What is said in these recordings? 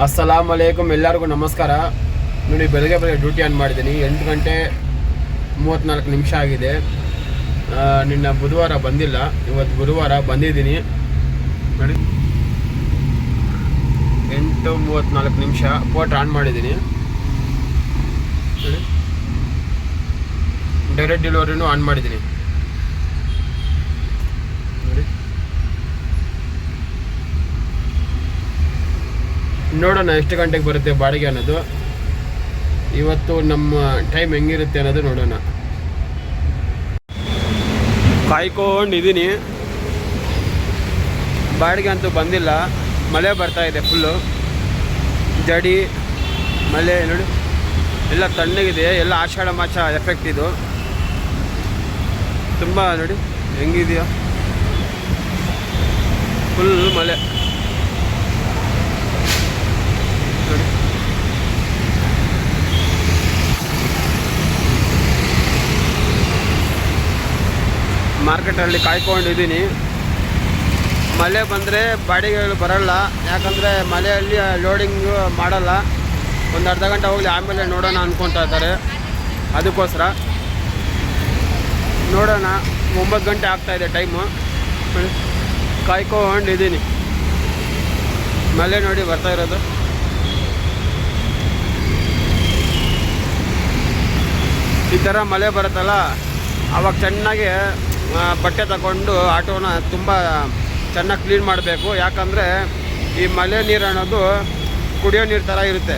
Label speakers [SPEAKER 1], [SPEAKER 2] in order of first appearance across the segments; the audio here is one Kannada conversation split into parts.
[SPEAKER 1] ಅಸ್ಸಲಾಮ್ ಅಲೈಕುಮ್, ಎಲ್ಲರಿಗೂ ನಮಸ್ಕಾರ. ನೋಡಿ, ಬೆಳಗ್ಗೆ ಡ್ಯೂಟಿ ಆನ್ ಮಾಡಿದ್ದೀನಿ. 8 ಗಂಟೆ 34 ನಿಮಿಷ ಆಗಿದೆ. ನಿನ್ನ ಬುಧವಾರ ಬಂದಿಲ್ಲ, ಇವತ್ತು ಗುರುವಾರ ಬಂದಿದ್ದೀನಿ. ನೋಡಿ, 8:34 ನಿಮಿಷ ಪೋರ್ಟ್ ಆನ್ ಮಾಡಿದ್ದೀನಿ. ನೋಡಿ, ಡೈರೆಕ್ಟ್ ಡೆಲಿವರಿನೂ ಆನ್ ಮಾಡಿದ್ದೀನಿ. ನೋಡಿ, ನೋಡೋಣ ಎಷ್ಟು ಗಂಟೆಗೆ ಬರುತ್ತೆ ಬಾಡಿಗೆ ಅನ್ನೋದು. ಇವತ್ತು ನಮ್ಮ ಟೈಮ್ ಹೆಂಗಿರುತ್ತೆ ಅನ್ನೋದು ನೋಡೋಣ. ಕಾಯ್ಕೊಂಡಿದ್ದೀನಿ. ಬಾಡಿಗೆ ಅಂತೂ ಬಂದಿಲ್ಲ. ಮಳೆ ಬರ್ತಾ ಇದೆ, ಫುಲ್ಲು ಜಡಿ ಮಳೆ. ನೋಡಿ, ಎಲ್ಲ ತಣ್ಣಗಿದೆ, ಎಲ್ಲ ಆಷಾಢ ಮಾಸ ಎಫೆಕ್ಟ್ ಇದು. ತುಂಬ ನೋಡಿ ಹೆಂಗಿದೆಯಾ, ಫುಲ್ ಮಳೆ. ನೋಡಿ, ಮಾರ್ಕೆಟಲ್ಲಿ ಕಾಯ್ಕೊಂಡಿದ್ದೀನಿ. ಮಳೆ ಬಂದರೆ ಬಾಡಿಗೆಗಳು ಬರೋಲ್ಲ, ಯಾಕಂದರೆ ಮಳೆಯಲ್ಲಿ ಲೋಡಿಂಗು ಮಾಡಲ್ಲ. ಒಂದು ಅರ್ಧ ಗಂಟೆ ಹೋಗಲಿ, ಆಮೇಲೆ ನೋಡೋಣ ಅಂದ್ಕೊತಾ ಇದ್ದಾರೆ. ಅದಕ್ಕೋಸ್ಕರ ನೋಡೋಣ. 9 ಗಂಟೆ ಆಗ್ತಾಯಿದೆ ಟೈಮು. ಕಾಯ್ಕೊಂಡಿದ್ದೀನಿ. ಮಳೆ ನೋಡಿ ಬರ್ತಾ ಇರೋದು. ಈ ಥರ ಮಳೆ ಬರುತ್ತಲ್ಲ, ಆವಾಗ ಚೆನ್ನಾಗಿ ಬಟ್ಟೆ ತಗೊಂಡು ಆಟೋನ ತುಂಬ ಚೆನ್ನಾಗಿ ಕ್ಲೀನ್ ಮಾಡಬೇಕು. ಯಾಕಂದರೆ ಈ ಮಳೆ ನೀರು ಅನ್ನೋದು ಕುಡಿಯೋ ನೀರು ಥರ ಇರುತ್ತೆ.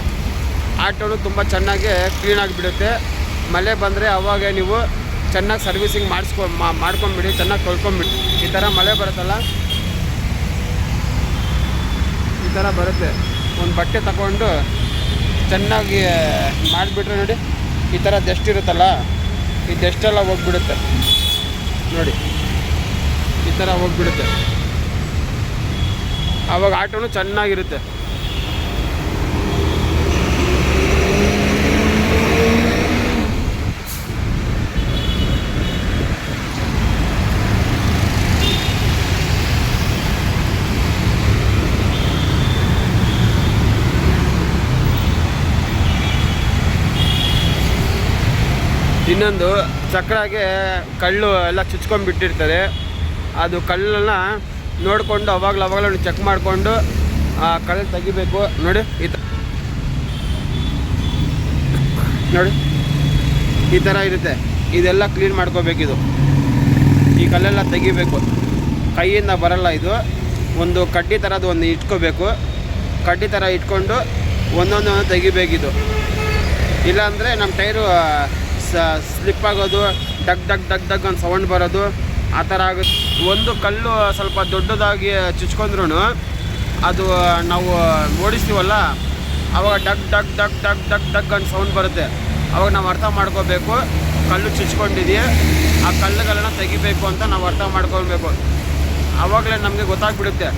[SPEAKER 1] ಆಟೋನು ತುಂಬ ಚೆನ್ನಾಗಿ ಕ್ಲೀನಾಗಿಬಿಡುತ್ತೆ. ಮಳೆ ಬಂದರೆ ಅವಾಗ ನೀವು ಚೆನ್ನಾಗಿ ಸರ್ವಿಸಿಂಗ್ ಮಾಡ್ಕೊಂಬಿಡಿ, ಚೆನ್ನಾಗಿ ತೊಳ್ಕೊಂಬಿಡಿ. ಈ ಥರ ಮಳೆ ಬರುತ್ತಲ್ಲ, ಈ ಥರ ಬರುತ್ತೆ. ಒಂದು ಬಟ್ಟೆ ತಗೊಂಡು ಚೆನ್ನಾಗಿ ಮಾಡಿಬಿಟ್ರೆ ನೋಡಿ, ಈ ಥರ ಡಸ್ಟ್ ಇರುತ್ತಲ್ಲ, ಈ ಡಸ್ಟೆಲ್ಲ ಹೋಗ್ಬಿಡುತ್ತೆ. ನೋಡಿ, ಈ ಥರ ಹೋಗ್ಬಿಡುತ್ತೆ. ಆವಾಗ ಆಟೋನು ಚೆನ್ನಾಗಿರುತ್ತೆ. ಇನ್ನೊಂದು, ಚಕ್ರಾಗೆ ಕಳ್ಳು ಎಲ್ಲ ಚುಚ್ಕೊಂಡ್ಬಿಟ್ಟಿರ್ತಾರೆ. ಅದು ಕಳ್ಳನ್ನ ನೋಡಿಕೊಂಡು ಅವಾಗಲೂ ಚೆಕ್ ಮಾಡಿಕೊಂಡು ಆ ಕಳ್ಳು ತೆಗಿಬೇಕು. ನೋಡಿ, ನೋಡಿ ಈ ಥರ ಇರುತ್ತೆ. ಇದೆಲ್ಲ ಕ್ಲೀನ್ ಮಾಡ್ಕೋಬೇಕಿದು. ಈ ಕಲ್ಲೆಲ್ಲ ತೆಗಿಬೇಕು. ಕೈಯಿಂದ ಬರಲ್ಲ ಇದು. ಒಂದು ಕಡ್ಡಿ ಥರದ್ದು ಒಂದು ಇಟ್ಕೋಬೇಕು. ಕಡ್ಡಿ ಥರ ಇಟ್ಕೊಂಡು ಒಂದೊಂದು ತೆಗಿಬೇಕಿದು. ಇಲ್ಲಾಂದರೆ ನಮ್ಮ ಟೈರು ಸ್ಲಿಪ್ ಆಗೋದು, ಡಗ್ ಡಗ್ ಡಗ್ ಡಗ್ ಅಂತ ಸೌಂಡ್ ಬರೋದು, ಆ ಥರ ಆಗುತ್ತೆ. ಒಂದು ಕಲ್ಲು ಸ್ವಲ್ಪ ದೊಡ್ಡದಾಗಿ ಚುಚ್ಕೊಂಡ್ರೂ ಅದು ನಾವು ಓಡಿಸ್ತೀವಲ್ಲ, ಆವಾಗ ಡಗ್ ಡಗ್ ಡಗ್ ಡಗ್ ಡಗ್ ಡಗ್ ಅಂತ ಸೌಂಡ್ ಬರುತ್ತೆ. ಆವಾಗ ನಾವು ಅರ್ಥ ಮಾಡ್ಕೋಬೇಕು, ಕಲ್ಲು ಚುಚ್ಕೊಂಡಿದೆಯಾ, ಆ ಕಲ್ಲುಗಳನ್ನ ತೆಗಿಬೇಕು ಅಂತ ನಾವು ಅರ್ಥ ಮಾಡ್ಕೊಳ್ಬೇಕು. ಆವಾಗಲೇ ನಮಗೆ ಗೊತ್ತಾಗ್ಬಿಡುತ್ತೆ.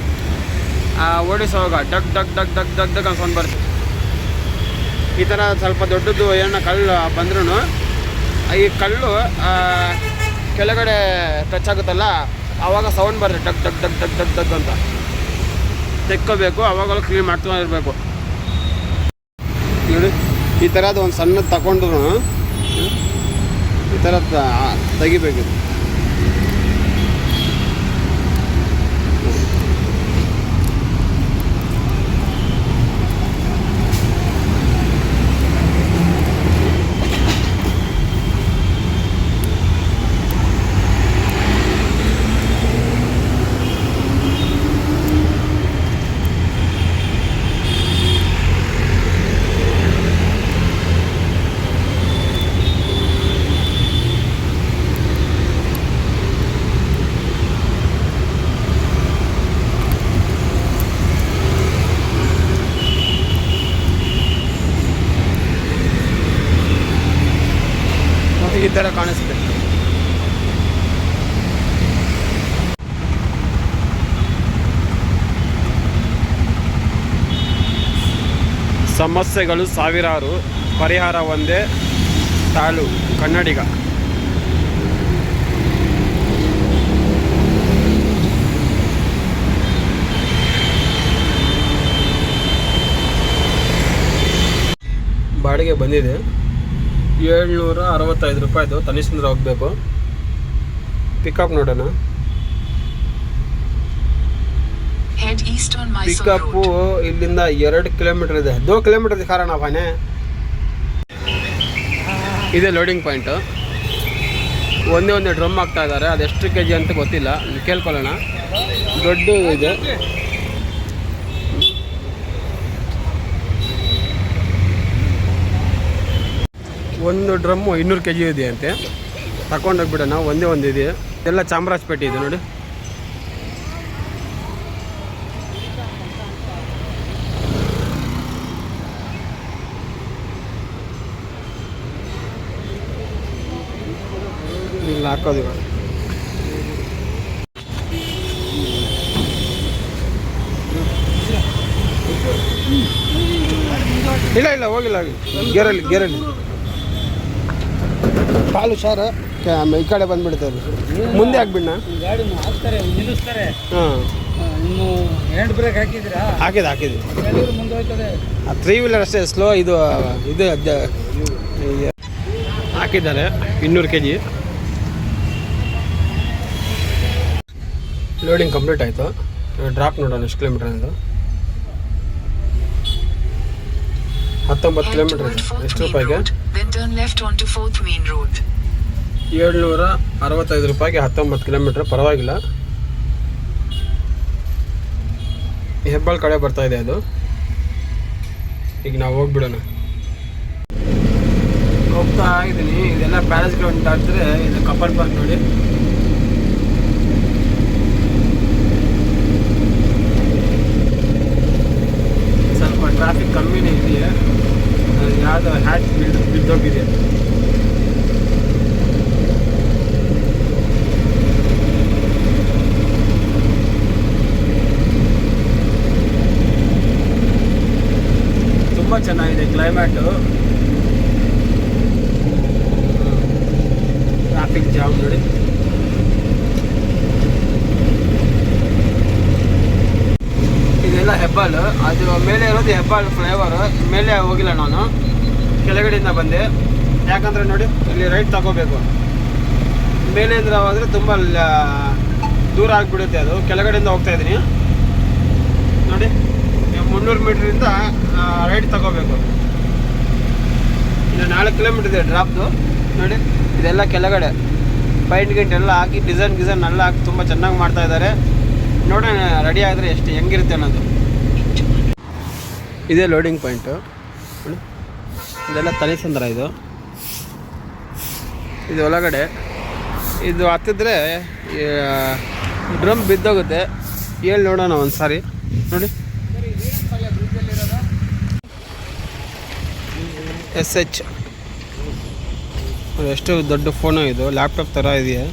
[SPEAKER 1] ಓಡಿಸೋವಾಗ ಡಗ್ ಡಗ್ ಡಗ್ ಡಗ್ ಡಗ್ ಡಗ್ ಅಂತ ಸೌಂಡ್ ಬರುತ್ತೆ. ಈ ಥರ ಸ್ವಲ್ಪ ದೊಡ್ಡದು ಏನೋ ಕಲ್ಲು ಬಂದ್ರೂ ಈ ಕಲ್ಲು ಕೆಳಗಡೆ ಟಚ್ ಆಗುತ್ತಲ್ಲ, ಆವಾಗ ಸೌಂಡ್ ಬರುತ್ತೆ, ಡಗ್ ಡಗ್ ಡಗ್ ಡಗ್ ಡಗ್ ಡಗ್ ಅಂತ. ತೆಕ್ಕೋಬೇಕು, ಆವಾಗಲೂ ಕ್ಲೀನ್ ಮಾಡ್ತಾ ಇರಬೇಕು. ನೋಡಿ, ಈ ಥರದ್ದು ಒಂದು ಸಣ್ಣದು ತಗೊಂಡ್ರು ಈ ಥರ ತೆಗಿಬೇಕು. ಈ ಥರ ಕಾಣಿಸುತ್ತೆ. ಸಮಸ್ಯೆಗಳು ಸಾವಿರಾರು, ಪರಿಹಾರ ಒಂದೇ ತಾಳು ಕನ್ನಡಿಗ. ಬಾಡಿಗೆ ಬಂದಿದೆ 765 ರೂಪಾಯಿದು. ತನಿಷ್ಠಂದ್ರ ಹೋಗಬೇಕು. ಪಿಕಪ್ ನೋಡೋಣ. ಪಿಕಪ್ಪು ಇಲ್ಲಿಂದ 2 ಕಿಲೋಮೀಟರ್ ಇದೆ. 2 ಕಿಲೋಮೀಟರ್ ಕಾರಣ ಬಾನೆ. ಇದೇ ಲೋಡಿಂಗ್ ಪಾಯಿಂಟು. ಒಂದೇ ಡ್ರಮ್ ಹಾಕ್ತಾ ಇದ್ದಾರೆ. ಅದೆಷ್ಟು ಕೆ ಜಿ ಅಂತ ಗೊತ್ತಿಲ್ಲ, ಕೇಳ್ಕೊಳ್ಳೋಣ. ದೊಡ್ಡ ಇದೆ. ಒಂದು ಡ್ರಮ್ಮು 200 ಕೆ ಜಿ ಇದೆ ಅಂತೆ. ತಗೊಂಡೋಗ್ಬಿಡೋಣ. ಒಂದೇ ಇದೆ. ಎಲ್ಲ ಚಾಮರಾಜಪೇಟೆ ಇದೆ ನೋಡಿ. ಇಲ್ಲಿ ಹಾಕೋದು ಇವಾಗ. ಇಲ್ಲ ಹೋಗಿಲ್ಲ. ಗೇರಲ್ಲಿ ಕಾಲು ಶಾರ ಈ ಕಡೆ ಬಂದ್ಬಿಡ್ತಾರೆ. ಮುಂದೆ ಹಾಕ್ಬಿಡ್ಣ.
[SPEAKER 2] ಗಾಡಿ ಹಾಕ್ತಾರೆ, ನಿಲ್ಲಿಸ್ತಾರೆ.
[SPEAKER 1] ಹಾಂ,
[SPEAKER 2] ಇನ್ನು ಹ್ಯಾಂಡ್ ಬ್ರೇಕ್ ಹಾಕಿದ್ದೀರಾ?
[SPEAKER 1] ಹಾಕಿದೆ.
[SPEAKER 2] ಮುಂದೆ ಹೋಗ್ತದೆ.
[SPEAKER 1] 3 ವೀಲರ್ ಅಷ್ಟೇ ಸ್ಲೋ. ಇದು ಹಾಕಿದ್ದಾರೆ 200 ಕೆ ಜಿ. ಲೋಡಿಂಗ್ ಕಂಪ್ಲೀಟ್ ಆಯಿತು. ಡ್ರಾಪ್ ನೋಡೋಣ ಎಷ್ಟು ಕಿಲೋಮೀಟರ್ ಅಂತ. 19 ಕಿಲೋಮೀಟರ್ ಇದೆ. ಎಷ್ಟು ರೂಪಾಯಿಗೆ? 765 ರೂಪಾಯಿಗೆ 19 ಕಿಲೋಮೀಟ್ರ್. ಪರವಾಗಿಲ್ಲ. ಹೆಬ್ಬಾಳ್ ಕಡೆ ಬರ್ತಾ ಇದೆ ಅದು. ಈಗ ನಾವು ಹೋಗ್ಬಿಡೋಣ. ಹೋಗ್ತಾ ಇದ್ದೀನಿ. ಇದೆಲ್ಲ ಪ್ಯಾಲೇಸ್ ಗ್ರೌಂಡ್ ದಾಟಿದ್ರೆ ಇದು ಕಬ್ಬನ್ ಪಾರ್ಕ್ ನೋಡಿ. ಸ್ವಲ್ಪ ಟ್ರಾಫಿಕ್ ಕಮ್ಮಿನೇ ಇದೆಯಾ. ಯಾವುದೋ ಹ್ಯಾಚ್ ಬಿದ್ದೋಗಿದೆ. ತುಂಬ ಚೆನ್ನಾಗಿದೆ ಕ್ಲೈಮೇಟು. ಟ್ರಾಫಿಕ್ ಜಾಮ್ ನೋಡಿ. ಇದೆಲ್ಲ ಹೆಬ್ಬಾಳು. ಅದು ಮೇಲೆ ಇರೋದು ಹೆಬ್ಬಾಳು ಫ್ಲೈಓವರ್. ಮೇಲೆ ಹೋಗಿಲ್ಲ ನಾನು, ಕೆಳಗಡೆಯಿಂದ ಬಂದೆ. ಯಾಕಂದರೆ ನೋಡಿ ಇಲ್ಲಿ ರೈಟ್ ತಗೋಬೇಕು. ಮೇಲೆಯಿಂದ ಹೋದರೆ ತುಂಬ ದೂರ ಆಗಿಬಿಡುತ್ತೆ. ಅದು ಕೆಳಗಡೆಯಿಂದ ಹೋಗ್ತಾ ಇದ್ದೀನಿ ನೋಡಿ. 300 ಮೀಟ್ರಿಂದ ರೈಟ್ ತಗೋಬೇಕು. ಇನ್ನು 4 ಕಿಲೋಮೀಟರ್ ಇದೆ ಡ್ರಾಪ್ದು ನೋಡಿ. ಇದೆಲ್ಲ ಕೆಳಗಡೆ ಪೈಂಟ್ ಗಿಂಟ್ ಎಲ್ಲ ಹಾಕಿ ಡಿಸೈನ್ ಎಲ್ಲ ಹಾಕಿ ತುಂಬ ಚೆನ್ನಾಗಿ ಮಾಡ್ತಾ ಇದ್ದಾರೆ. ನೋಡೋಣ ರೆಡಿ ಆದರೆ ಎಷ್ಟು ಹೆಂಗಿರುತ್ತೆ ಅನ್ನೋದು. ಇದೇ ಲೋಡಿಂಗ್ ಪಾಯಿಂಟು. ಇದೆಲ್ಲ ತನಿಸಂದ್ರ. ಇದು ಒಳಗಡೆ. ಇದು ಹತ್ತಿದ್ರೆ ಡ್ರಮ್ ಬಿದ್ದೋಗುತ್ತೆ. ಹೇಳಿ ನೋಡೋಣ ಒಂದು ಸಾರಿ ನೋಡಿ. SH ಎಷ್ಟು ದೊಡ್ಡ ಫೋನು ಇದು. ಲ್ಯಾಪ್ಟಾಪ್ ಥರ ಇದೆಯಾ.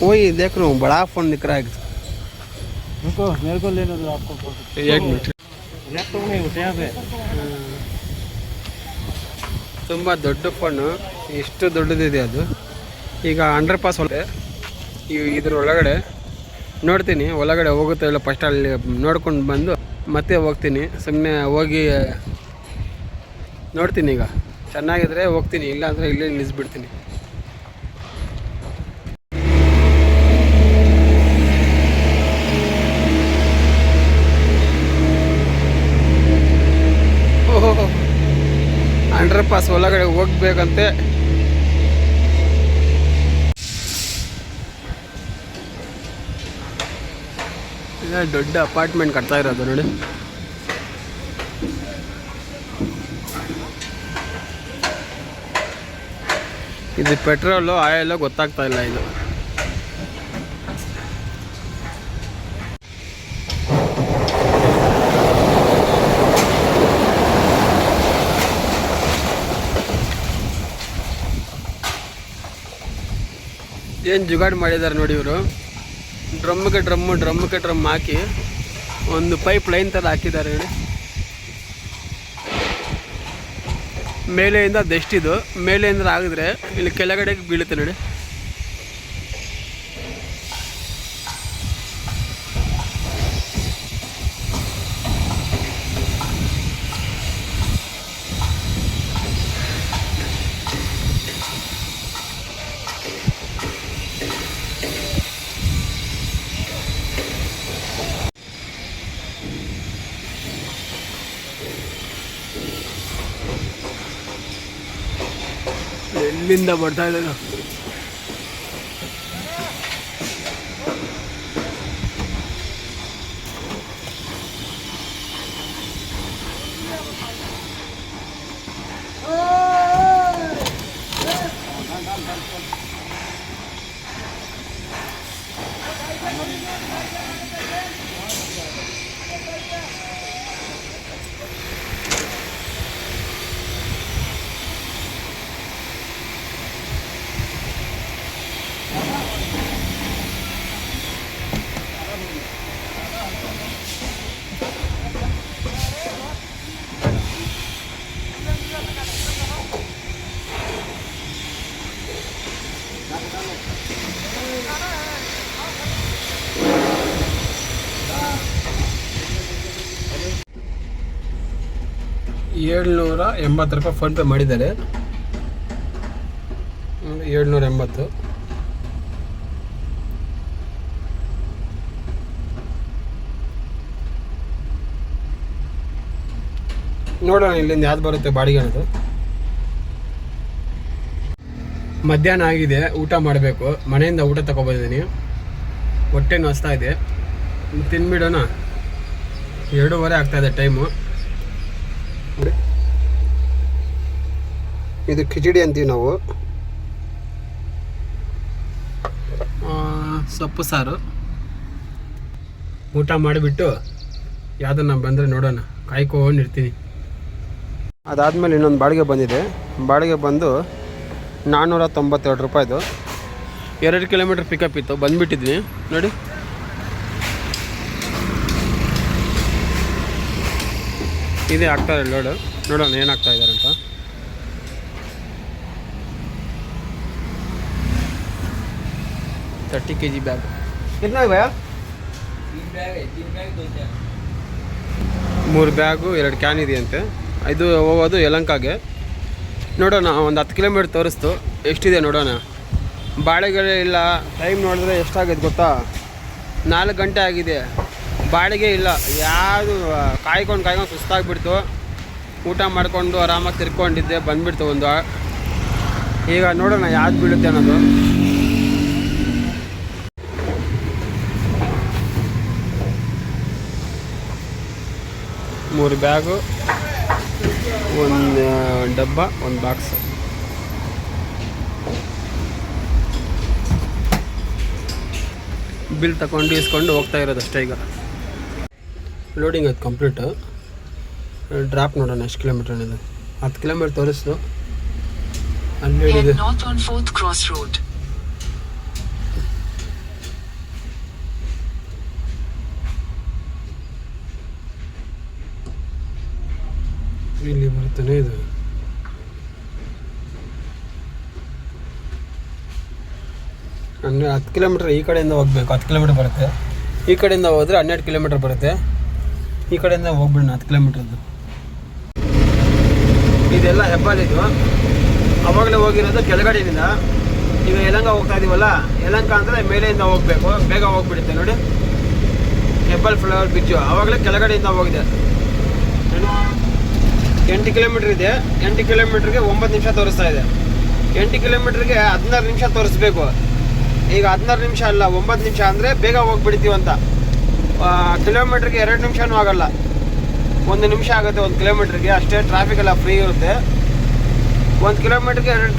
[SPEAKER 1] वही देख रहा हूँ, बड़ा फ़ोन दिख रहा है।
[SPEAKER 2] रुको, मेरे को लेने दो आपको।
[SPEAKER 1] 1 मिनट।
[SPEAKER 2] लैपटॉप नहीं होते यहाँ पे।
[SPEAKER 1] ತುಂಬ ದೊಡ್ಡ ಫೋನು. ಎಷ್ಟು ದೊಡ್ಡದಿದೆ ಅದು. ಈಗ ಅಂಡರ್ ಪಾಸ್ ಇದ್ರ ಒಳಗಡೆ ನೋಡ್ತೀನಿ. ಒಳಗಡೆ ಹೋಗುತ್ತೆ ಇಲ್ಲ ಫಸ್ಟ್ ಅಲ್ಲಿ ನೋಡ್ಕೊಂಡು ಬಂದು ಮತ್ತೆ ಹೋಗ್ತೀನಿ. ಸುಮ್ಮನೆ ಹೋಗಿ ನೋಡ್ತೀನಿ. ಈಗ ಚೆನ್ನಾಗಿದ್ರೆ ಹೋಗ್ತೀನಿ, ಇಲ್ಲಾಂದರೆ ಇಲ್ಲೇ ನಿಲ್ಲಿಸ್ಬಿಡ್ತೀನಿ. ಓಹೋ, ಅಂಡರ್ ಪಾಸ್ ಒಳಗಡೆ ಹೋಗ್ಬೇಕಂತೆ. ದೊಡ್ಡ ಅಪಾರ್ಟ್ಮೆಂಟ್ ಕಟ್ತಾ ಇರೋದು ನೋಡಿ. ಇದು ಪೆಟ್ರೋಲು ಆಯಿಲು ಗೊತ್ತಾಗ್ತಾ ಇಲ್ಲ. ಇದು ಏನು ಜುಗಾಡು ಮಾಡಿದ್ದಾರೆ ನೋಡಿ ಇವರು. ಡ್ರಮ್ಗೆ ಡ್ರಮ್ ಹಾಕಿ ಒಂದು ಪೈಪ್ ಲೈನ್ ಥರ ಹಾಕಿದ್ದಾರೆ ನೋಡಿ. ಮೇಲೆಯಿಂದ ದಷ್ಟಿದು. ಮೇಲೆಯಿಂದ ಆಗಿದ್ರೆ ಇಲ್ಲಿ ಕೆಳಗಡೆ ಬೀಳುತ್ತೆ ನೋಡಿ. ಇಲ್ಲಿಂದ ಬರ್ತಾ ಇದ್ದಾನೆ. ₹780 ಫೋನ್ಪೇ ಮಾಡಿದ್ದಾರೆ. 780. ನೋಡೋಣ ಇಲ್ಲಿಂದ ಯಾವ್ದು ಬರುತ್ತೆ ಬಾಡಿಗೆ ಅನ್ನೋದು. ಮಧ್ಯಾಹ್ನ ಆಗಿದೆ, ಊಟ ಮಾಡಬೇಕು. ಮನೆಯಿಂದ ಊಟ ತಗೊಬಂದಿದ್ದೀನಿ. ಹೊಟ್ಟೆ ನೋಸ್ತಾ ಇದೆ, ತಿನ್ಬಿಡೋಣ. 2:30 ಆಗ್ತಾಯಿದೆ ಟೈಮು. ಇದು ಖಿಚಡಿ ಅಂತೀವಿ ನಾವು. ಸೊಪ್ಪು ಸಾರು. ಊಟ ಮಾಡಿಬಿಟ್ಟು ಯಾವುದನ್ನ ಬಂದರೆ ನೋಡೋಣ, ಕಾಯ್ಕೊಂಡಿರ್ತೀನಿ. ಅದಾದಮೇಲೆ ಇನ್ನೊಂದು ಬಾಡಿಗೆ ಬಂದಿದೆ. ಬಾಡಿಗೆ ಬಂದು ₹492. 2 ಕಿಲೋಮೀಟ್ರ್ ಪಿಕಪ್ ಇತ್ತು, ಬಂದುಬಿಟ್ಟಿದ್ದೀನಿ ನೋಡಿ. ಇದೇ ಆಗ್ತಾರೆ ಲೋಡು. ನೋಡೋಣ ಏನಾಗ್ತಾ ಇದ್ದಾರೆ ಅಂತ. $30 kg ಬ್ಯಾಗ್. कितना है भैया? 3 ಬ್ಯಾಗು 2 ಕ್ಯಾನ್ ಇದೆಯಂತೆ. ಇದು ಹೋಗೋದು ಯಲಹಂಕಗೆ. ನೋಡೋಣ, ಒಂದು 10 ಕಿಲೋಮೀಟ್ರ್ ತೋರಿಸ್ತು, ಎಷ್ಟಿದೆ ನೋಡೋಣ. ಬಾಡಿಗೆ ಇಲ್ಲ. ಟೈಮ್ ನೋಡಿದ್ರೆ ಎಷ್ಟಾಗಿದೆ ಗೊತ್ತಾ? 4 ಗಂಟೆ ಆಗಿದೆ. ಬಾಡಿಗೆ ಇಲ್ಲ. ಯಾವುದು ಕಾಯ್ಕೊಂಡು ಸುಸ್ತಾಗ್ಬಿಡ್ತು. ಊಟ ಮಾಡಿಕೊಂಡು ಆರಾಮಾಗಿ ತಿರ್ಕೊಂಡಿದ್ದೆ, ಬಂದುಬಿಡ್ತು ಒಂದು. ಈಗ ನೋಡೋಣ ಯಾವ್ದು ಬೀಳುತ್ತೆ ಅನ್ನೋದು. ಮೂರು ಬ್ಯಾಗು, ಒಂದು ಡಬ್ಬ, ಒಂದು ಬಾಕ್ಸ್. ಬಿಲ್ ತಗೊಂಡು ಇಸ್ಕೊಂಡು ಹೋಗ್ತಾ ಇರೋದಷ್ಟೇ. ಈಗ ಲೋಡಿಂಗ್ ಅದು ಕಂಪ್ಲೀಟು. ಡ್ರಾಪ್ ನೋಡೋಣ ಎಷ್ಟು ಕಿಲೋಮೀಟರ್ ಇದೆ. 10 ಕಿಲೋಮೀಟರ್ ತೋರಿಸ್ತು. ಅಲ್ಲಿ ಇದೆ ಇಲ್ಲಿ ಬರುತ್ತಾನೆ ಇದು. ಅಂದರೆ 10 ಕಿಲೋಮೀಟ್ರ್ ಈ ಕಡೆಯಿಂದ ಹೋಗ್ಬೇಕು. 10 ಕಿಲೋಮೀಟ್ರ್ ಬರುತ್ತೆ. ಈ ಕಡೆಯಿಂದ ಹೋದರೆ 12 ಕಿಲೋಮೀಟ್ರ್ ಬರುತ್ತೆ. ಈ ಕಡೆಯಿಂದ ಹೋಗ್ಬಿಡೋಣ 10 ಕಿಲೋಮೀಟ್ರದ್ದು. ಇದೆಲ್ಲ ಹೆಬ್ಬಾಲಿದು. ಅವಾಗಲೇ ಹೋಗಿರೋದು ಕೆಳಗಡೆಯಿಂದ. ಈಗ ಯಲಹಂಕ ಹೋಗ್ತಾ ಇದೀವಲ್ಲ, ಯಲಹಂಕ ಅಂದರೆ ಮೇಲೆಯಿಂದ ಹೋಗಬೇಕು, ಬೇಗ ಹೋಗ್ಬಿಡುತ್ತೆ ನೋಡಿ. ಹೆಬ್ಬಾಲ್ ಫ್ಲವರ್ ಬ್ರಿಡ್ಜು ಆವಾಗಲೇ ಕೆಳಗಡೆಯಿಂದ ಹೋಗಿದೆ. 8 ಕಿಲೋಮೀಟ್ರ್ ಇದೆ. 8 ಕಿಲೋಮೀಟ್ರಿಗೆ 9 ನಿಮಿಷ ತೋರಿಸ್ತಾ ಇದೆ. 8 ಕಿಲೋಮೀಟ್ರಿಗೆ 16 ನಿಮಿಷ ತೋರಿಸ್ಬೇಕು. ಈಗ 16 ನಿಮಿಷ ಅಲ್ಲ, 9 ನಿಮಿಷ ಅಂದರೆ ಬೇಗ ಹೋಗ್ಬಿಡ್ತೀವಂತ. ಕಿಲೋಮೀಟ್ರಿಗೆ 2 ನಿಮಿಷನೂ ಆಗಲ್ಲ, 1 ನಿಮಿಷ ಆಗುತ್ತೆ 1 ಕಿಲೋಮೀಟ್ರಿಗೆ. ಅಷ್ಟೇ, ಟ್ರಾಫಿಕ್ ಎಲ್ಲ ಫ್ರೀ ಇರುತ್ತೆ. 1 ಕಿಲೋಮೀಟ್ರಿಗೆ 2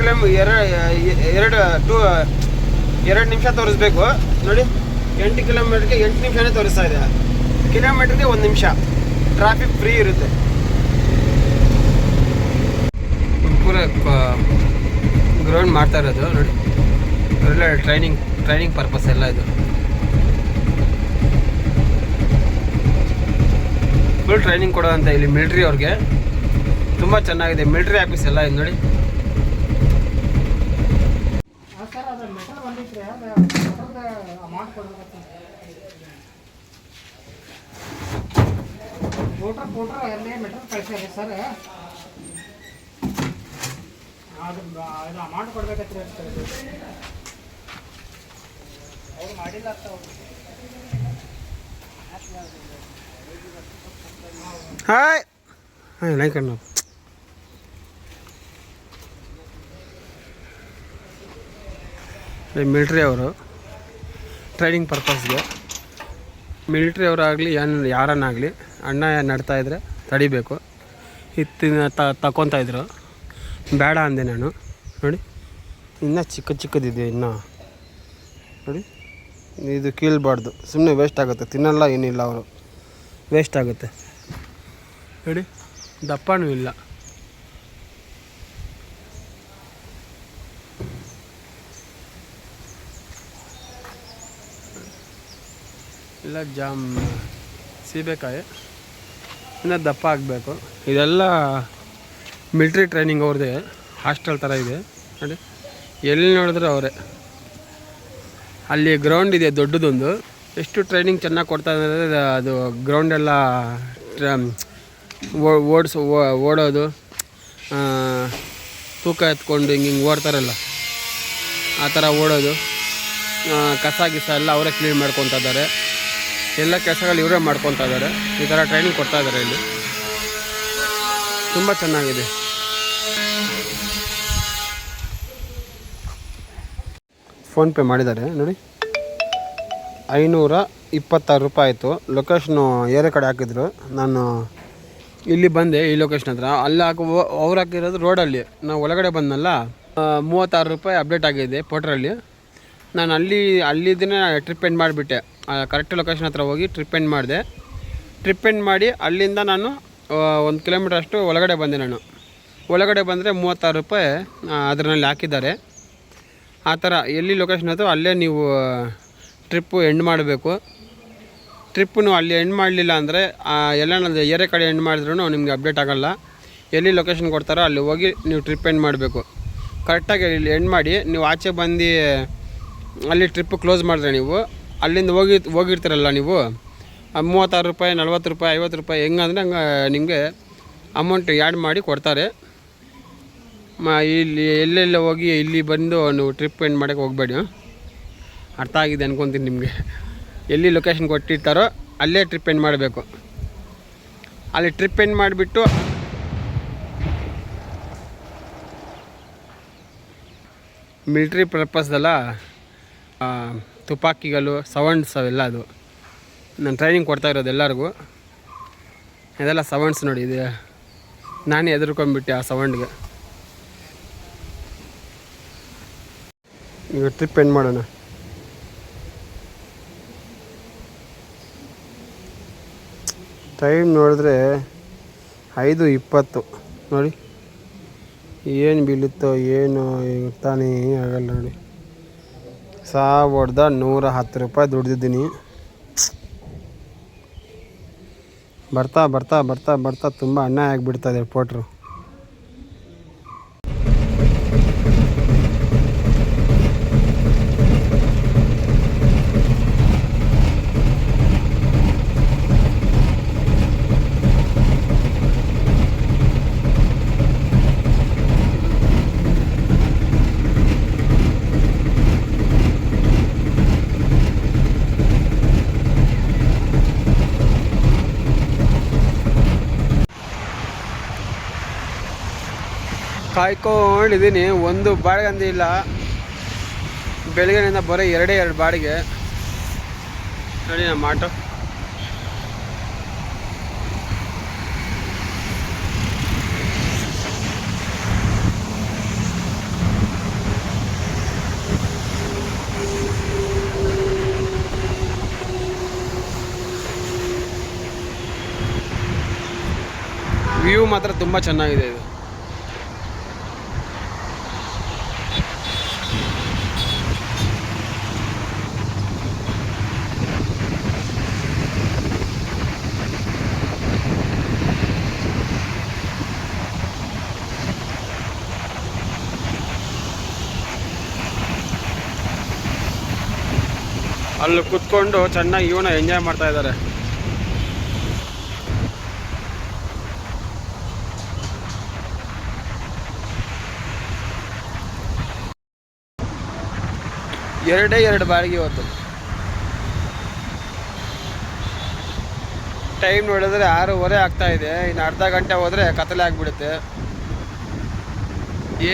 [SPEAKER 1] ನಿಮಿಷ ತೋರಿಸ್ಬೇಕು ನೋಡಿ. 8 ಕಿಲೋಮೀಟ್ರಿಗೆ 8 ನಿಮಿಷನೇ ತೋರಿಸ್ತಾ ಇದೆ. ಕಿಲೋಮೀಟ್ರಿಗೆ 1 ನಿಮಿಷ. ಟ್ರಾಫಿಕ್ ಫ್ರೀ ಇರುತ್ತೆ. ಪೂರ ಗ್ರೌಂಡ್ ಮಾಡ್ತಾ ಇರೋದು ನೋಡಿ. ಒಳ್ಳೆ ಟ್ರೈನಿಂಗ್ ಪರ್ಪಸ್ ಎಲ್ಲ ಇದು. ಫುಲ್ ಟ್ರೈನಿಂಗ್ ಕೊಡೋದಂತ ಇಲ್ಲಿ ಮಿಲಿಟ್ರಿ ಅವ್ರಿಗೆ. ತುಂಬ ಚೆನ್ನಾಗಿದೆ ಮಿಲಿಟ್ರಿ ಆಫೀಸ್ ಎಲ್ಲ ಇದು ನೋಡಿ.
[SPEAKER 2] ಸರ್ ಅದು ಅಮೌಂಟ್ ಕೊಡ್ಬೇಕಂತ ಅವ್ರು ಮಾಡಿಲ್ಲ ಅಂತ.
[SPEAKER 1] ಹಾಯ್ ಲೈಕ್ ಅಣ್ಣ. ಮಿಲ್ಟ್ರಿ ಅವರು ಟ್ರೈನಿಂಗ್ ಪರ್ಪಸ್ಗೆ. ಮಿಲ್ಟ್ರಿ ಅವರಾಗಲಿ ಯಾರನ್ನಾಗಲಿ ಅಣ್ಣ ನಡ್ತಾಯಿದ್ರೆ ತಡಿಬೇಕು. ಇತ್ತಿನ ತಗೊತಾಯಿದ್ರು, ಬೇಡ ಅಂದೆ ನಾನು. ನೋಡಿ ಇನ್ನೂ ಚಿಕ್ಕದಿದೆ ಇನ್ನೂ. ನೋಡಿ ಇದು ಕೀಳ್ಬಾರ್ದು, ಸುಮ್ಮನೆ ವೇಸ್ಟ್ ಆಗುತ್ತೆ. ತಿನ್ನಲ್ಲ ಏನಿಲ್ಲ ಅವರು, ವೇಸ್ಟ್ ಆಗುತ್ತೆ. ನೋಡಿ ದಪ್ಪನೂ ಇಲ್ಲ. ಇಲ್ಲ ಸೀಬೆಕಾಯಿ ಇನ್ನೂ ದಪ್ಪ ಆಗಬೇಕು. ಇದೆಲ್ಲ ಮಿಲ್ಟ್ರಿ ಟ್ರೈನಿಂಗ್ ಅವ್ರದ್ದೇ, ಹಾಸ್ಟೆಲ್ ಥರ ಇದೆ. ನೋಡಿ ಎಲ್ಲಿ ನೋಡಿದ್ರೆ ಅವರೇ. ಅಲ್ಲಿ ಗ್ರೌಂಡ್ ಇದೆ ದೊಡ್ಡದೊಂದು. ಎಷ್ಟು ಟ್ರೈನಿಂಗ್ ಚೆನ್ನಾಗಿ ಕೊಡ್ತಾ ಇದ್ದಾರೆ. ಅದು ಗ್ರೌಂಡೆಲ್ಲ ಓಡೋದು, ತೂಕ ಎತ್ಕೊಂಡು ಹಿಂಗೆ ಓಡ್ತಾರಲ್ಲ ಆ ಥರ ಓಡೋದು, ಕಸ ಎಲ್ಲ ಅವರೇ ಕ್ಲೀನ್ ಮಾಡ್ಕೊತಾ ಇದ್ದಾರೆ. ಎಲ್ಲ ಕೆಲಸಗಳು ಇವರೇ ಮಾಡ್ಕೊತಾ ಇದ್ದಾರೆ. ಈ ಥರ ಟ್ರೈನಿಂಗ್ ಕೊಡ್ತಾ ಇದ್ದಾರೆ ಇಲ್ಲಿ. ತುಂಬ ಚೆನ್ನಾಗಿದೆ. ಫೋನ್ಪೇ ಮಾಡಿದ್ದಾರೆ ನೋಡಿ. 526 ರೂಪಾಯಿ ಆಯಿತು. ಲೊಕೇಶನು ಏರೆ ಕಡೆ ಹಾಕಿದ್ರು. ನಾನು ಇಲ್ಲಿ ಬಂದೆ, ಈ ಲೊಕೇಶನ್ ಹತ್ರ. ಅಲ್ಲಿ ಅವ್ರು ಹಾಕಿರೋದು ರೋಡಲ್ಲಿ. ನಾವು ಒಳಗಡೆ ಬಂದನಲ್ಲ, 36 ರೂಪಾಯಿ ಅಪ್ಡೇಟ್ ಆಗಿದೆ ಪೋಟ್ರಲ್ಲಿ. ನಾನು ಅಲ್ಲಿದ್ದನೇ ಟ್ರಿಪ್ ಎಂಡ್ ಮಾಡಿಬಿಟ್ಟೆ. ಕರೆಕ್ಟ್ ಲೊಕೇಶನ್ ಹತ್ರ ಹೋಗಿ ಟ್ರಿಪ್ ಎಂಡ್ ಮಾಡಿದೆ. ಟ್ರಿಪ್ ಎಂಡ್ ಮಾಡಿ ಅಲ್ಲಿಂದ ನಾನು 1 ಕಿಲೋಮೀಟ್ರ್ ಅಷ್ಟು ಒಳಗಡೆ ಬಂದೆ. ನಾನು ಒಳಗಡೆ ಬಂದರೆ 36 ರೂಪಾಯಿ ಅದರಲ್ಲಿ ಹಾಕಿದ್ದಾರೆ. ಆ ಥರ ಎಲ್ಲಿ ಲೊಕೇಶನ್ ಇತ್ತು ಅಲ್ಲೇ ನೀವು ಟ್ರಿಪ್ಪು ಎಂಡ್ ಮಾಡಬೇಕು. ಟ್ರಿಪ್ಪು ಅಲ್ಲಿ ಎಂಡ್ ಮಾಡಲಿಲ್ಲ ಅಂದರೆ ಎಲ್ಲ ಏರೆ ಕಡೆ ಎಂಡ್ ಮಾಡಿದ್ರೂ ನಿಮಗೆ ಅಪ್ಡೇಟ್ ಆಗೋಲ್ಲ. ಎಲ್ಲಿ ಲೊಕೇಶನ್ ಕೊಡ್ತಾರೋ ಅಲ್ಲಿ ಹೋಗಿ ನೀವು ಟ್ರಿಪ್ ಎಂಡ್ ಮಾಡಬೇಕು. ಕರೆಕ್ಟಾಗಿ ಇಲ್ಲಿ ಎಂಡ್ ಮಾಡಿ ನೀವು ಆಚೆ ಬಂದು ಅಲ್ಲಿ ಟ್ರಿಪ್ಪು ಕ್ಲೋಸ್ ಮಾಡಿದ್ರೆ ನೀವು ಅಲ್ಲಿಂದ ಹೋಗಿರ್ತೀರಲ್ಲ ನೀವು, 36 ರೂಪಾಯಿ 40 ರೂಪಾಯಿ 50 ರೂಪಾಯಿ ಹೆಂಗಂದರೆ ಹಂಗೆ ನಿಮಗೆ ಅಮೌಂಟ್ ಆ್ಯಡ್ ಮಾಡಿ ಕೊಡ್ತಾರೆ. ಇಲ್ಲಿ ಎಲ್ಲೆಲ್ಲ ಹೋಗಿ ಇಲ್ಲಿ ಬಂದು ನೀವು ಟ್ರಿಪ್ ಎಂಡ್ ಮಾಡೋಕ್ಕೆ ಹೋಗಬೇಡಿ. ಅರ್ಥ ಆಗಿದೆ ಅನ್ಕೊತೀನಿ ನಿಮಗೆ. ಎಲ್ಲಿ ಲೊಕೇಶನ್ ಕೊಟ್ಟಿರ್ತಾರೋ ಅಲ್ಲೇ ಟ್ರಿಪ್ ಎಂಡ್ ಮಾಡಬೇಕು. ಅಲ್ಲಿ ಟ್ರಿಪ್ ಎಂಡ್ ಮಾಡಿಬಿಟ್ಟು ಮಿಲ್ಟ್ರಿ ಪರ್ಪಸ್ದಲ್ಲ, ತುಪಾಕಿಗಳು, ಸೌಂಡ್ಸ್ ಅವೆಲ್ಲ ಅದು ನಾನು ಟ್ರೈನಿಂಗ್ ಕೊಡ್ತಾ ಇರೋದು ಎಲ್ಲರಿಗೂ. ಇದೆಲ್ಲ ಸೌಂಡ್ಸ್ ನೋಡಿ. ಇದೆ ನಾನೇ ಹೆದರ್ಕೊಂಡ್ಬಿಟ್ಟೆ ಆ ಸೌಂಡ್ಗೆ. ಈಗ ಟ್ರಿಪ್ ಎಂಡ್ ಮಾಡೋಣ. ಟೈಮ್ ನೋಡಿದ್ರೆ 5:20 ನೋಡಿ. ಏನು ಬೀಳುತ್ತೋ ಏನು ತಾನೇ ಆಗಲ್ಲ ನೋಡಿ. ಹೊಡೆದ 110 ರೂಪಾಯಿ ದುಡ್ದಿದ್ದೀನಿ. ಬರ್ತಾ ಬರ್ತಾ ಬರ್ತಾ ಬರ್ತಾ ತುಂಬ ಅನ್ಯಾಯ ಆಗಿಬಿಡ್ತದೆ ಪೋಟ್ರು. ಕಾಯ್ಕೊಂಡಿದ್ದೀನಿ. ಒಂದು ಬಾಡಿಗೆ ಅಂದಿ ಇಲ್ಲ. ಬೆಳಗ್ಗೆನಿಂದ ಬರೀ 2 ಬಾಡಿಗೆ ನೋಡಿ ನಮ್ಮ ಆಟೋ. ವ್ಯೂ ಮಾತ್ರ ತುಂಬ ಚೆನ್ನಾಗಿದೆ ಇದು. ಅಲ್ಲಿ ಕುತ್ಕೊಂಡು ಚೆನ್ನಾಗಿ ಇವನ ಎಂಜಾಯ್ ಮಾಡ್ತಾ ಇದ್ದಾರೆ. ಎರಡು ಬಾಡಿಗೆ ಇವತ್ತು. ಟೈಮ್ ನೋಡಿದ್ರೆ 6:30 ಆಗ್ತಾ ಇದೆ. ಇನ್ನು ಅರ್ಧ ಗಂಟೆ ಹೋದರೆ ಕತ್ತಲೆ ಆಗಿಬಿಡುತ್ತೆ.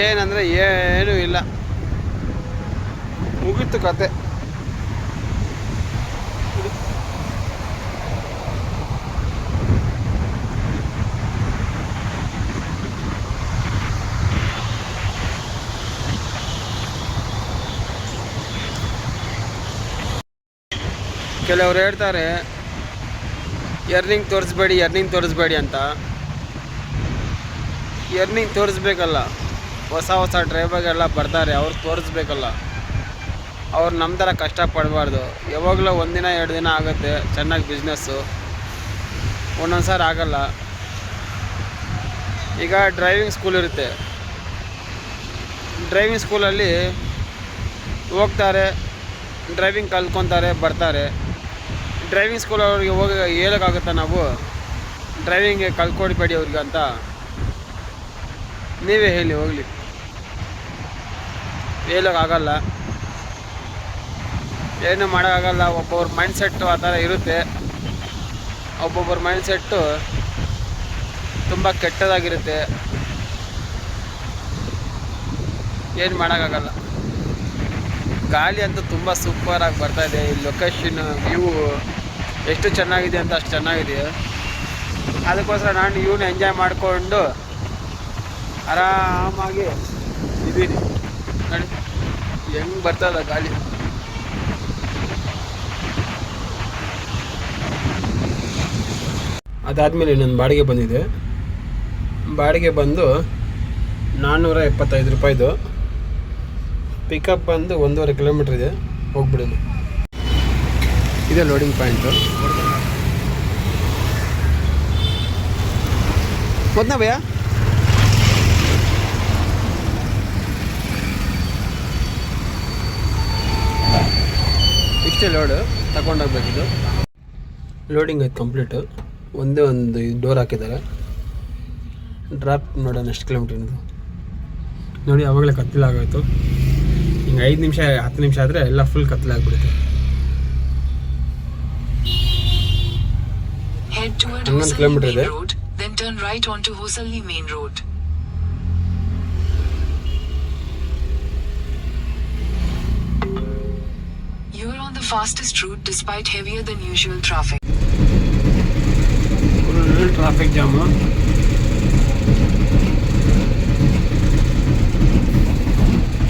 [SPEAKER 1] ಏನಂದರೆ ಏನೂ ಇಲ್ಲ. ಮುಗೀತು ಕತೆ. ಕೆಲವ್ರು ಹೇಳ್ತಾರೆ ಎರ್ನಿಂಗ್ ತೋರಿಸ್ಬೇಡಿ ಅಂತ. ಎರ್ನಿಂಗ್ ತೋರಿಸ್ಬೇಕಲ್ಲ, ಹೊಸ ಡ್ರೈವರ್ಗೆಲ್ಲ ಬರ್ತಾರೆ, ಅವ್ರು ತೋರಿಸ್ಬೇಕಲ್ಲ. ಅವ್ರು ನಮ್ಮ ಥರ ಕಷ್ಟಪಡಬಾರ್ದು. ಯಾವಾಗಲೂ ಒಂದಿನ 2 ದಿನ ಆಗುತ್ತೆ ಚೆನ್ನಾಗಿ ಬಿಸ್ನೆಸ್ಸು, ಒಂದೊಂದು ಸಾರಿ ಆಗಲ್ಲ. ಈಗ ಡ್ರೈವಿಂಗ್ ಸ್ಕೂಲ್ ಇರುತ್ತೆ, ಡ್ರೈವಿಂಗ್ ಸ್ಕೂಲಲ್ಲಿ ಹೋಗ್ತಾರೆ, ಡ್ರೈವಿಂಗ್ ಕಲ್ತ್ಕೊತಾರೆ, ಬರ್ತಾರೆ. ಡ್ರೈವಿಂಗ್ ಸ್ಕೂಲ್ ಅವ್ರಿಗೆ ಹೋಗಿ ಹೇಳೋಕ್ಕಾಗುತ್ತಾ ನಾವು ಡ್ರೈವಿಂಗ್ ಕಲ್ತ್ಕೊಡ್ಬೇಡಿ ಅವ್ರಿಗೆ ಅಂತ? ನೀವೇ ಹೇಳಿ ಹೋಗಲಿ, ಹೇಳೋಕ್ಕಾಗಲ್ಲ, ಏನು ಮಾಡೋಕ್ಕಾಗಲ್ಲ. ಒಬ್ಬೊಬ್ರ ಮೈಂಡ್ಸೆಟ್ಟು ಆ ಥರ ಇರುತ್ತೆ. ಒಬ್ಬೊಬ್ಬರ ಮೈಂಡ್ಸೆಟ್ಟು ತುಂಬ ಕೆಟ್ಟದಾಗಿರುತ್ತೆ, ಏನು ಮಾಡೋಕ್ಕಾಗಲ್ಲ. ಗಾಳಿ ಅಂತೂ ತುಂಬ ಸೂಪರಾಗಿ ಬರ್ತಾಯಿದೆ. ಈ ಲೊಕೇಶನ್ ವ್ಯೂ ಎಷ್ಟು ಚೆನ್ನಾಗಿದೆ ಅಂತ ಅಷ್ಟು ಚೆನ್ನಾಗಿದೆ. ಅದಕ್ಕೋಸ್ಕರ ನಾನು ಇವನ್ನ ಎಂಜಾಯ್ ಮಾಡಿಕೊಂಡು ಆರಾಮಾಗಿ ಇದ್ದೀನಿ ನೋಡಿ ಹೆಂಗೆ ಬರ್ತದ ಗಾಳಿ. ಅದಾದಮೇಲೆ ನನ್ನ ಬಾಡಿಗೆ ಬಂದಿದೆ. ಬಾಡಿಗೆ ಬಂದು 475 ರೂಪಾಯಿದು. ಪಿಕಪ್ ಬಂದು 1.5 ಕಿಲೋಮೀಟ್ರ್ ಇದೆ, ಹೋಗ್ಬಿಡೋದು. ಇದೆ ಲೋಡಿಂಗ್ ಪಾಯಿಂಟು. ಮೊದಲ ಭಯ ಇಷ್ಟೇ ಲೋಡು ತಗೊಂಡೋಗ್ಬೇಕಿದು. ಲೋಡಿಂಗ್ ಆಯ್ತು ಕಂಪ್ಲೀಟು. ಒಂದೇ ಒಂದು ಡೋರ್ ಹಾಕಿದ್ದಾರೆ. ಡ್ರಾಪ್ ನೋಡೋಣ ಎಷ್ಟು ಕಿಲೋಮೀಟ್ರ್ ಇದು ನೋಡಿ. ಆವಾಗಲೇ ಕತ್ತಲಾಗೋಯ್ತು. ಹಿಂಗೆ 5 ನಿಮಿಷ 10 ನಿಮಿಷ ಆದರೆ ಎಲ್ಲ ಫುಲ್ ಕತ್ತಲಾಗ್ಬಿಡುತ್ತೆ. 11 ಕಿಲೋಮೀಟರ್ ಇದೆ.
[SPEAKER 3] Then turn right onto Hosalli main road. You are on the fastest route despite heavier than usual traffic.
[SPEAKER 1] Full traffic jam.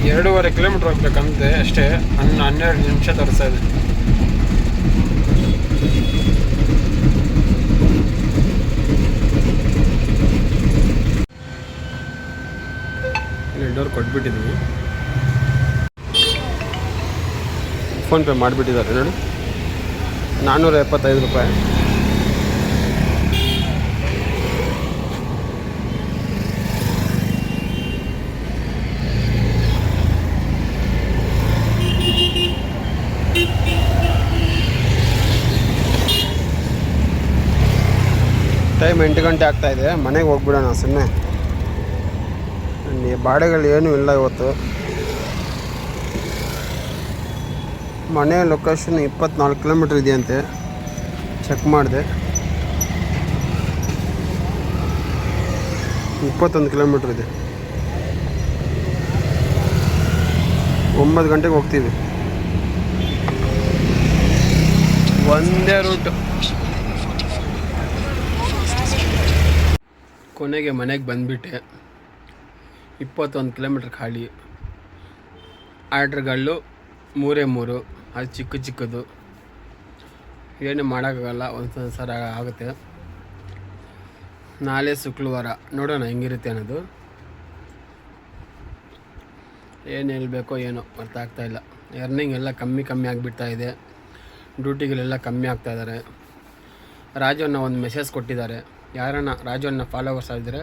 [SPEAKER 1] 2.5 kilometre ಹೋಗ್ಬೇಕಂತೆ ಅಷ್ಟೇ. 12 ನಿಮಿಷ ತೋರಿಸ್ತಾ ಇದೆ. ಇಲ್ಲಿ ಡೋರ್ ಕೊಟ್ಬಿಟ್ಟಿದ್ವಿ. ಫೋನ್ಪೇ ಮಾಡಿಬಿಟ್ಟಿದ್ದಾರೆ ನೋಡಿ. 475 ರೂಪಾಯಿ. ಟೈಮ್ 8 ಗಂಟೆ ಆಗ್ತಾಯಿದೆ. ಮನೆಗೆ ಹೋಗ್ಬಿಡೋಣ ಸುಮ್ಮನೆ. ಬಾಡಿಗೆಗಳು ಏನೂ ಇಲ್ಲ ಇವತ್ತು. ಮನೆ ಲೊಕೇಶನ್ 24 ಕಿಲೋಮೀಟ್ರ್ ಇದೆಯಂತೆ. ಚೆಕ್ ಮಾಡಿದೆ, 21 ಕಿಲೋಮೀಟ್ರ್ ಇದೆ. 9 ಗಂಟೆಗೆ ಹೋಗ್ತೀವಿ. ಒಂದೇ ರೂಟು. ಕೊನೆಗೆ ಮನೆಗೆ ಬಂದುಬಿಟ್ಟೆ. 21 ಕಿಲೋಮೀಟ್ರ್ ಖಾಲಿ. ಆರ್ಡ್ರ್ಗಳು 3 ಅದು ಚಿಕ್ಕದು. ಏನು ಮಾಡೋಕ್ಕಾಗಲ್ಲ, ಒಂದ್ಸಲ ಸಲ ಆಗುತ್ತೆ. ನಾಳೆ ಶುಕ್ರವಾರ ನೋಡೋಣ ಹೆಂಗಿರುತ್ತೆ ಅನ್ನೋದು. ಏನು ಹೇಳ್ಬೇಕೋ ಏನೋ ಅರ್ಥ ಆಗ್ತಾಯಿಲ್ಲ. ಎರ್ನಿಂಗ್ ಎಲ್ಲ ಕಮ್ಮಿ ಆಗಿಬಿಡ್ತಾಯಿದೆ. ಡ್ಯೂಟಿಗಳೆಲ್ಲ ಕಮ್ಮಿ ಆಗ್ತಾಯಿದ್ದಾರೆ. ರಾಜಣ್ಣ ಒಂದು ಮೆಸೇಜ್ ಕೊಟ್ಟಿದ್ದಾರೆ. ಯಾರನ್ನ ರಾಜಣ್ಣ ಫಾಲೋವರ್ಸ್ ಆಗಿದ್ದರೆ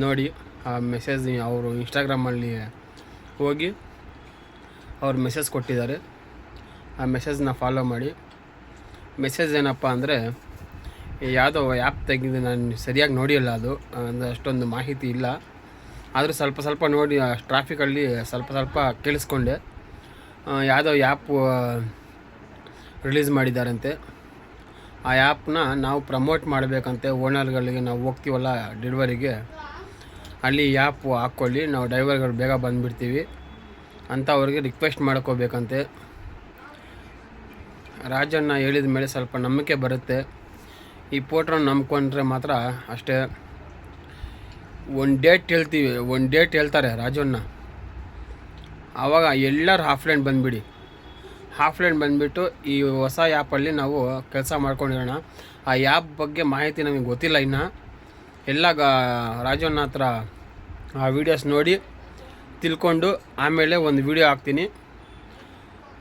[SPEAKER 1] ನೋಡಿ, ಆ ಮೆಸೇಜ್ ಅವರು ಇನ್ಸ್ಟಾಗ್ರಾಮಲ್ಲಿ ಹೋಗಿ ಅವ್ರು ಮೆಸೇಜ್ ಕೊಟ್ಟಿದ್ದಾರೆ. ಆ ಮೆಸೇಜ್ನ ಫಾಲೋ ಮಾಡಿ. ಮೆಸೇಜ್ ಏನಪ್ಪ ಅಂದರೆ, ಯಾವುದೋ ಆ್ಯಪ್ ತೆಗೆದು ನಾನು ಸರಿಯಾಗಿ ನೋಡಿಲ್ಲ, ಅದು ಅಂದರೆ ಅಷ್ಟೊಂದು ಮಾಹಿತಿ ಇಲ್ಲ. ಆದರೂ ಸ್ವಲ್ಪ ನೋಡಿ ಟ್ರಾಫಿಕಲ್ಲಿ ಸ್ವಲ್ಪ ಕೇಳಿಸ್ಕೊಂಡೆ. ಯಾವುದೋ ಆ್ಯಪ್ ರಿಲೀಸ್ ಮಾಡಿದ್ದಾರಂತೆ. ಆ ಆ್ಯಪ್ನ ನಾವು ಪ್ರಮೋಟ್ ಮಾಡಬೇಕಂತೆ. ಓನರ್ಗಳಿಗೆ ನಾವು ಹೋಗ್ತೀವಲ್ಲ ಡೆಲಿವರಿಗೆ, ಅಲ್ಲಿ ಆ್ಯಪ್ ಹಾಕ್ಕೊಳ್ಳಿ, ನಾವು ಡ್ರೈವರ್ಗಳು ಬೇಗ ಬಂದುಬಿಡ್ತೀವಿ ಅಂತ ಅವ್ರಿಗೆ ರಿಕ್ವೆಸ್ಟ್ ಮಾಡ್ಕೋಬೇಕಂತೆ. ರಾಜಣ್ಣ ಹೇಳಿದ ಮೇಲೆ ಸ್ವಲ್ಪ ನಂಬಿಕೆ ಬರುತ್ತೆ. ಈ ಪೋಟ್ರನ್ನ ನಂಬ್ಕೊಂಡ್ರೆ ಮಾತ್ರ ಅಷ್ಟೇ. ಒಂದು ಡೇಟ್ ಹೇಳ್ತಾರೆ ರಾಜಣ್ಣ. ಆವಾಗ ಎಲ್ಲರೂ ಆಫ್ಲೈನ್ ಬಂದುಬಿಡಿ. ಆಫ್ಲೈನ್ ಬಂದುಬಿಟ್ಟು ಈ ಹೊಸ ಆ್ಯಪಲ್ಲಿ ನಾವು ಕೆಲಸ ಮಾಡ್ಕೊಂಡಿರೋಣ. ಆ ಆ್ಯಪ್ ಬಗ್ಗೆ ಮಾಹಿತಿ ನಮಗೆ ಗೊತ್ತಿಲ್ಲ ಇನ್ನು. ಎಲ್ಲ ರಾಜಣ್ಣ ಹತ್ರ ಆ ವಿಡಿಯೋಸ್ ನೋಡಿ ತಿಳ್ಕೊಂಡು ಆಮೇಲೆ ಒಂದು ವಿಡಿಯೋ ಹಾಕ್ತೀನಿ.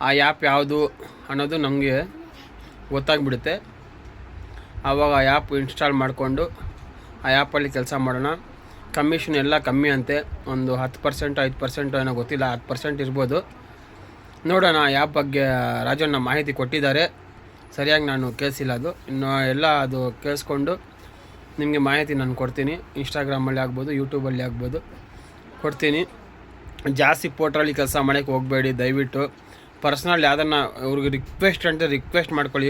[SPEAKER 1] ಆ ಆ್ಯಪ್ ಯಾವುದು ಅನ್ನೋದು ನಮಗೆ ಗೊತ್ತಾಗ್ಬಿಡುತ್ತೆ. ಆವಾಗ ಆ ಆ್ಯಪ್ ಇನ್ಸ್ಟಾಲ್ ಮಾಡಿಕೊಂಡು ಆ ಆ್ಯಪಲ್ಲಿ ಕೆಲಸ ಮಾಡೋಣ. ಕಮಿಷನ್ ಎಲ್ಲ ಕಮ್ಮಿ ಅಂತೆ, ಒಂದು 10% 5% ಏನೋ ಗೊತ್ತಿಲ್ಲ, 10% ಇರ್ಬೋದು. ನೋಡೋಣ. ಆ ಆ್ಯಪ್ ಬಗ್ಗೆ ರಾಜಣ್ಣ ಮಾಹಿತಿ ಕೊಟ್ಟಿದ್ದಾರೆ, ಸರಿಯಾಗಿ ನಾನು ಕೇಳಿಸಿಲ್ಲ. ಅದು ಇನ್ನು ಎಲ್ಲ ಅದು ಕೇಳಿಸ್ಕೊಂಡು ನಿಮಗೆ ಮಾಹಿತಿ ನಾನು ಕೊಡ್ತೀನಿ. ಇನ್ಸ್ಟಾಗ್ರಾಮಲ್ಲಿ ಆಗ್ಬೋದು, ಯೂಟ್ಯೂಬಲ್ಲಿ ಆಗ್ಬೋದು ಕೊಡ್ತೀನಿ. ಜಾಸ್ತಿ ಪೋಟ್ರಲ್ಲಿ ಕೆಲಸ ಮಾಡೋಕ್ಕೆ ಹೋಗಬೇಡಿ ದಯವಿಟ್ಟು. ಪರ್ಸ್ನಲ್ ಯಾವುದನ್ನು ಅವ್ರಿಗೆ ರಿಕ್ವೆಸ್ಟ್ ಮಾಡ್ಕೊಳ್ಳಿ.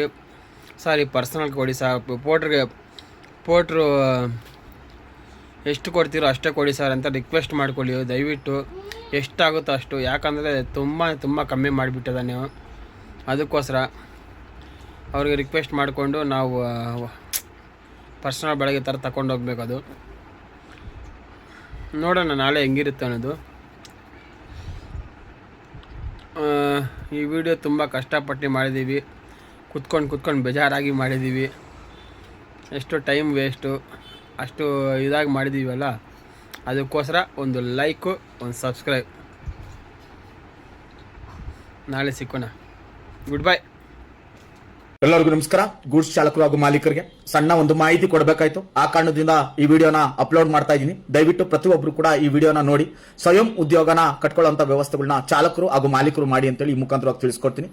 [SPEAKER 1] ಸಾರಿ, ಪರ್ಸ್ನಲ್ ಕೊಡಿ ಸರ್. ಪೋಟ್ರು ಎಷ್ಟು ಕೊಡ್ತೀರೋ ಅಷ್ಟೇ ಕೊಡಿ ಸರ್ ಅಂತ ರಿಕ್ವೆಸ್ಟ್ ಮಾಡ್ಕೊಳ್ಳಿ ದಯವಿಟ್ಟು. ಎಷ್ಟಾಗುತ್ತೋ ಅಷ್ಟು. ಯಾಕಂದರೆ ತುಂಬ ಕಮ್ಮಿ ಮಾಡಿಬಿಟ್ಟಿದೆ ನೀವು. ಅದಕ್ಕೋಸ್ಕರ ಅವ್ರಿಗೆ ರಿಕ್ವೆಸ್ಟ್ ಮಾಡಿಕೊಂಡು ನಾವು ಪರ್ಸ್ನಲ್ ಬೆಳಗ್ಗೆ ಥರ ತಗೊಂಡೋಗ್ಬೇಕು. ಅದು ನೋಡೋಣ ನಾಳೆ ಹೆಂಗಿರುತ್ತೆ ಅನ್ನೋದು. ಈ ವಿಡಿಯೋ ತುಂಬ ಕಷ್ಟಪಟ್ಟು ಮಾಡಿದ್ದೀವಿ. ಕುತ್ಕೊಂಡು ಬೇಜಾರಾಗಿ ಮಾಡಿದ್ದೀವಿ. ಎಷ್ಟು ಟೈಮ್ ವೇಸ್ಟು, ಅಷ್ಟು ಇದಾಗಿ ಮಾಡಿದ್ದೀವಲ್ಲ. ಅದಕ್ಕೋಸ್ಕರ ಒಂದು ಲೈಕು, ಒಂದು ಸಬ್ಸ್ಕ್ರೈಬ್. ನಾಳೆ ಸಿಕ್ಕೋಣ. Good bye.
[SPEAKER 4] ಎಲ್ಲರಿಗೂ ನಮಸ್ಕಾರ. ಗೂಡ್ಸ್ ಚಾಲಕರು ಹಾಗೂ ಮಾಲೀಕರಿಗೆ ಸಣ್ಣ ಒಂದು ಮಾಹಿತಿ ಕೊಡಬೇಕಾಯ್ತು. ಆ ಕಾರಣದಿಂದ ಈ ವಿಡಿಯೋನ ಅಪ್ಲೋಡ್ ಮಾಡ್ತಾ ಇದ್ದೀನಿ. ದಯವಿಟ್ಟು ಪ್ರತಿಯೊಬ್ಬರು ಕೂಡ ಈ ವಿಡಿಯೋನ ನೋಡಿ ಸ್ವಯಂ ಉದ್ಯೋಗನ ಕಟ್ಕೊಳ್ಳುವಂತ ವ್ಯವಸ್ಥೆಗಳನ್ನ ಚಾಲಕರು ಹಾಗೂ ಮಾಲೀಕರು ಮಾಡಿ ಅಂತೇಳಿ ಈ ಮುಖಾಂತರವಾಗಿ ತಿಳಿಸ್ಕೊಡ್ತೀನಿ.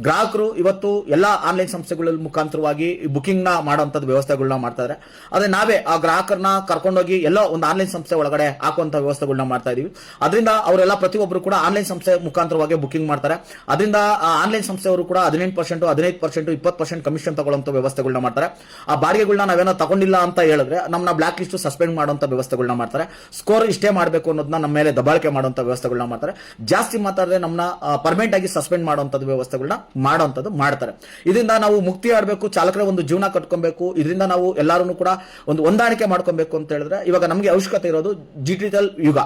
[SPEAKER 4] ಗ್ರಾಹಕರು ಇವತ್ತು ಎಲ್ಲ ಆನ್ಲೈನ್ ಸಂಸ್ಥೆಗಳ ಮುಖಾಂತರವಾಗಿ ಬುಕಿಂಗ್ ನ ಮಾಡುವಂತದ್ದು ವ್ಯವಸ್ಥೆಗಳನ್ನ ಮಾಡ್ತಾ ಇದ್ದಾರೆ. ಆದ್ರೆ ನಾವೇ ಆ ಗ್ರಾಹಕರನ್ನ ಕರ್ಕೊಂಡೋಗಿ ಎಲ್ಲೋ ಒಂದು ಆನ್ಲೈನ್ ಸಂಸ್ಥೆ ಒಳಗಡೆ ಹಾಕುವಂತ ವ್ಯವಸ್ಥೆಗಳನ್ನ ಮಾಡ್ತಾ ಇದೀವಿ. ಅದರಿಂದ ಅವರೆಲ್ಲ ಪ್ರತಿಯೊಬ್ಬರು ಕೂಡ ಆನ್ಲೈನ್ ಸಂಸ್ಥೆ ಮುಖಾಂತರವಾಗಿ ಬುಕಿಂಗ್ ಮಾಡ್ತಾರೆ. ಅದರಿಂದ ಆನ್ಲೈನ್ ಸಂಸ್ಥೆಯವರು ಕೂಡ 18%, 15%, 20% ಕಮಿಷನ್ ತಗೊಳ್ಳುವಂತ ವ್ಯವಸ್ಥೆಗಳನ್ನ ಮಾಡ್ತಾರೆ. ಆ ಬಾಡಿಗೆಗಳನ್ನ ನಾವೇನೋ ತಗೊಂಡಿಲ್ಲ ಅಂತ ಹೇಳಿದ್ರೆ ನಮ್ಮನ್ನ ಬ್ಲಾಕ್ ಲಿಸ್ಟ್ ಸಸ್ಪೆಂಡ್ ಮಾಡುವಂತ ವ್ಯವಸ್ಥೆಗಳನ್ನ ಮಾಡ್ತಾರೆ. ಸ್ಕೋರ್ ಇಷ್ಟೇ ಮಾಡಬೇಕು ಅನ್ನೋದನ್ನ ನಮ್ಮ ಮೇಲೆ ದಬಾಳಿಕೆ ಮಾಡುವಂತ ವ್ಯವಸ್ಥೆಗಳನ್ನ ಮಾಡ್ತಾರೆ. ಜಾಸ್ತಿ ಮಾತಾಡಿದ್ರೆ ನಮ್ಮನ್ನ ಪರ್ಮನೆಂಟ್ ಆಗಿ ಸಸ್ಪೆಂಡ್ ಮಾಡುವಂತದ್ದು ವ್ಯವಸ್ಥೆಗಳನ್ನ ಮಾಡುವಂತದ್ದು ಮಾಡ್ತಾರೆ. ಇದರಿಂದ ನಾವು ಮುಕ್ತಿ ಆಡಬೇಕು, ಚಾಲಕರ ಒಂದು ಜೀವನ ಕಟ್ಕೊಬೇಕು. ಇದರಿಂದ ನಾವು ಎಲ್ಲರೂ ಕೂಡ ಒಂದು ಹೊಂದಾಣಿಕೆ ಮಾಡ್ಕೊಬೇಕು ಅಂತ ಹೇಳಿದ್ರೆ ಇವಾಗ ನಮಗೆ ಅವಶ್ಯಕತೆ ಇರೋದು ಡಿಜಿಟಲ್ ಯುಗ.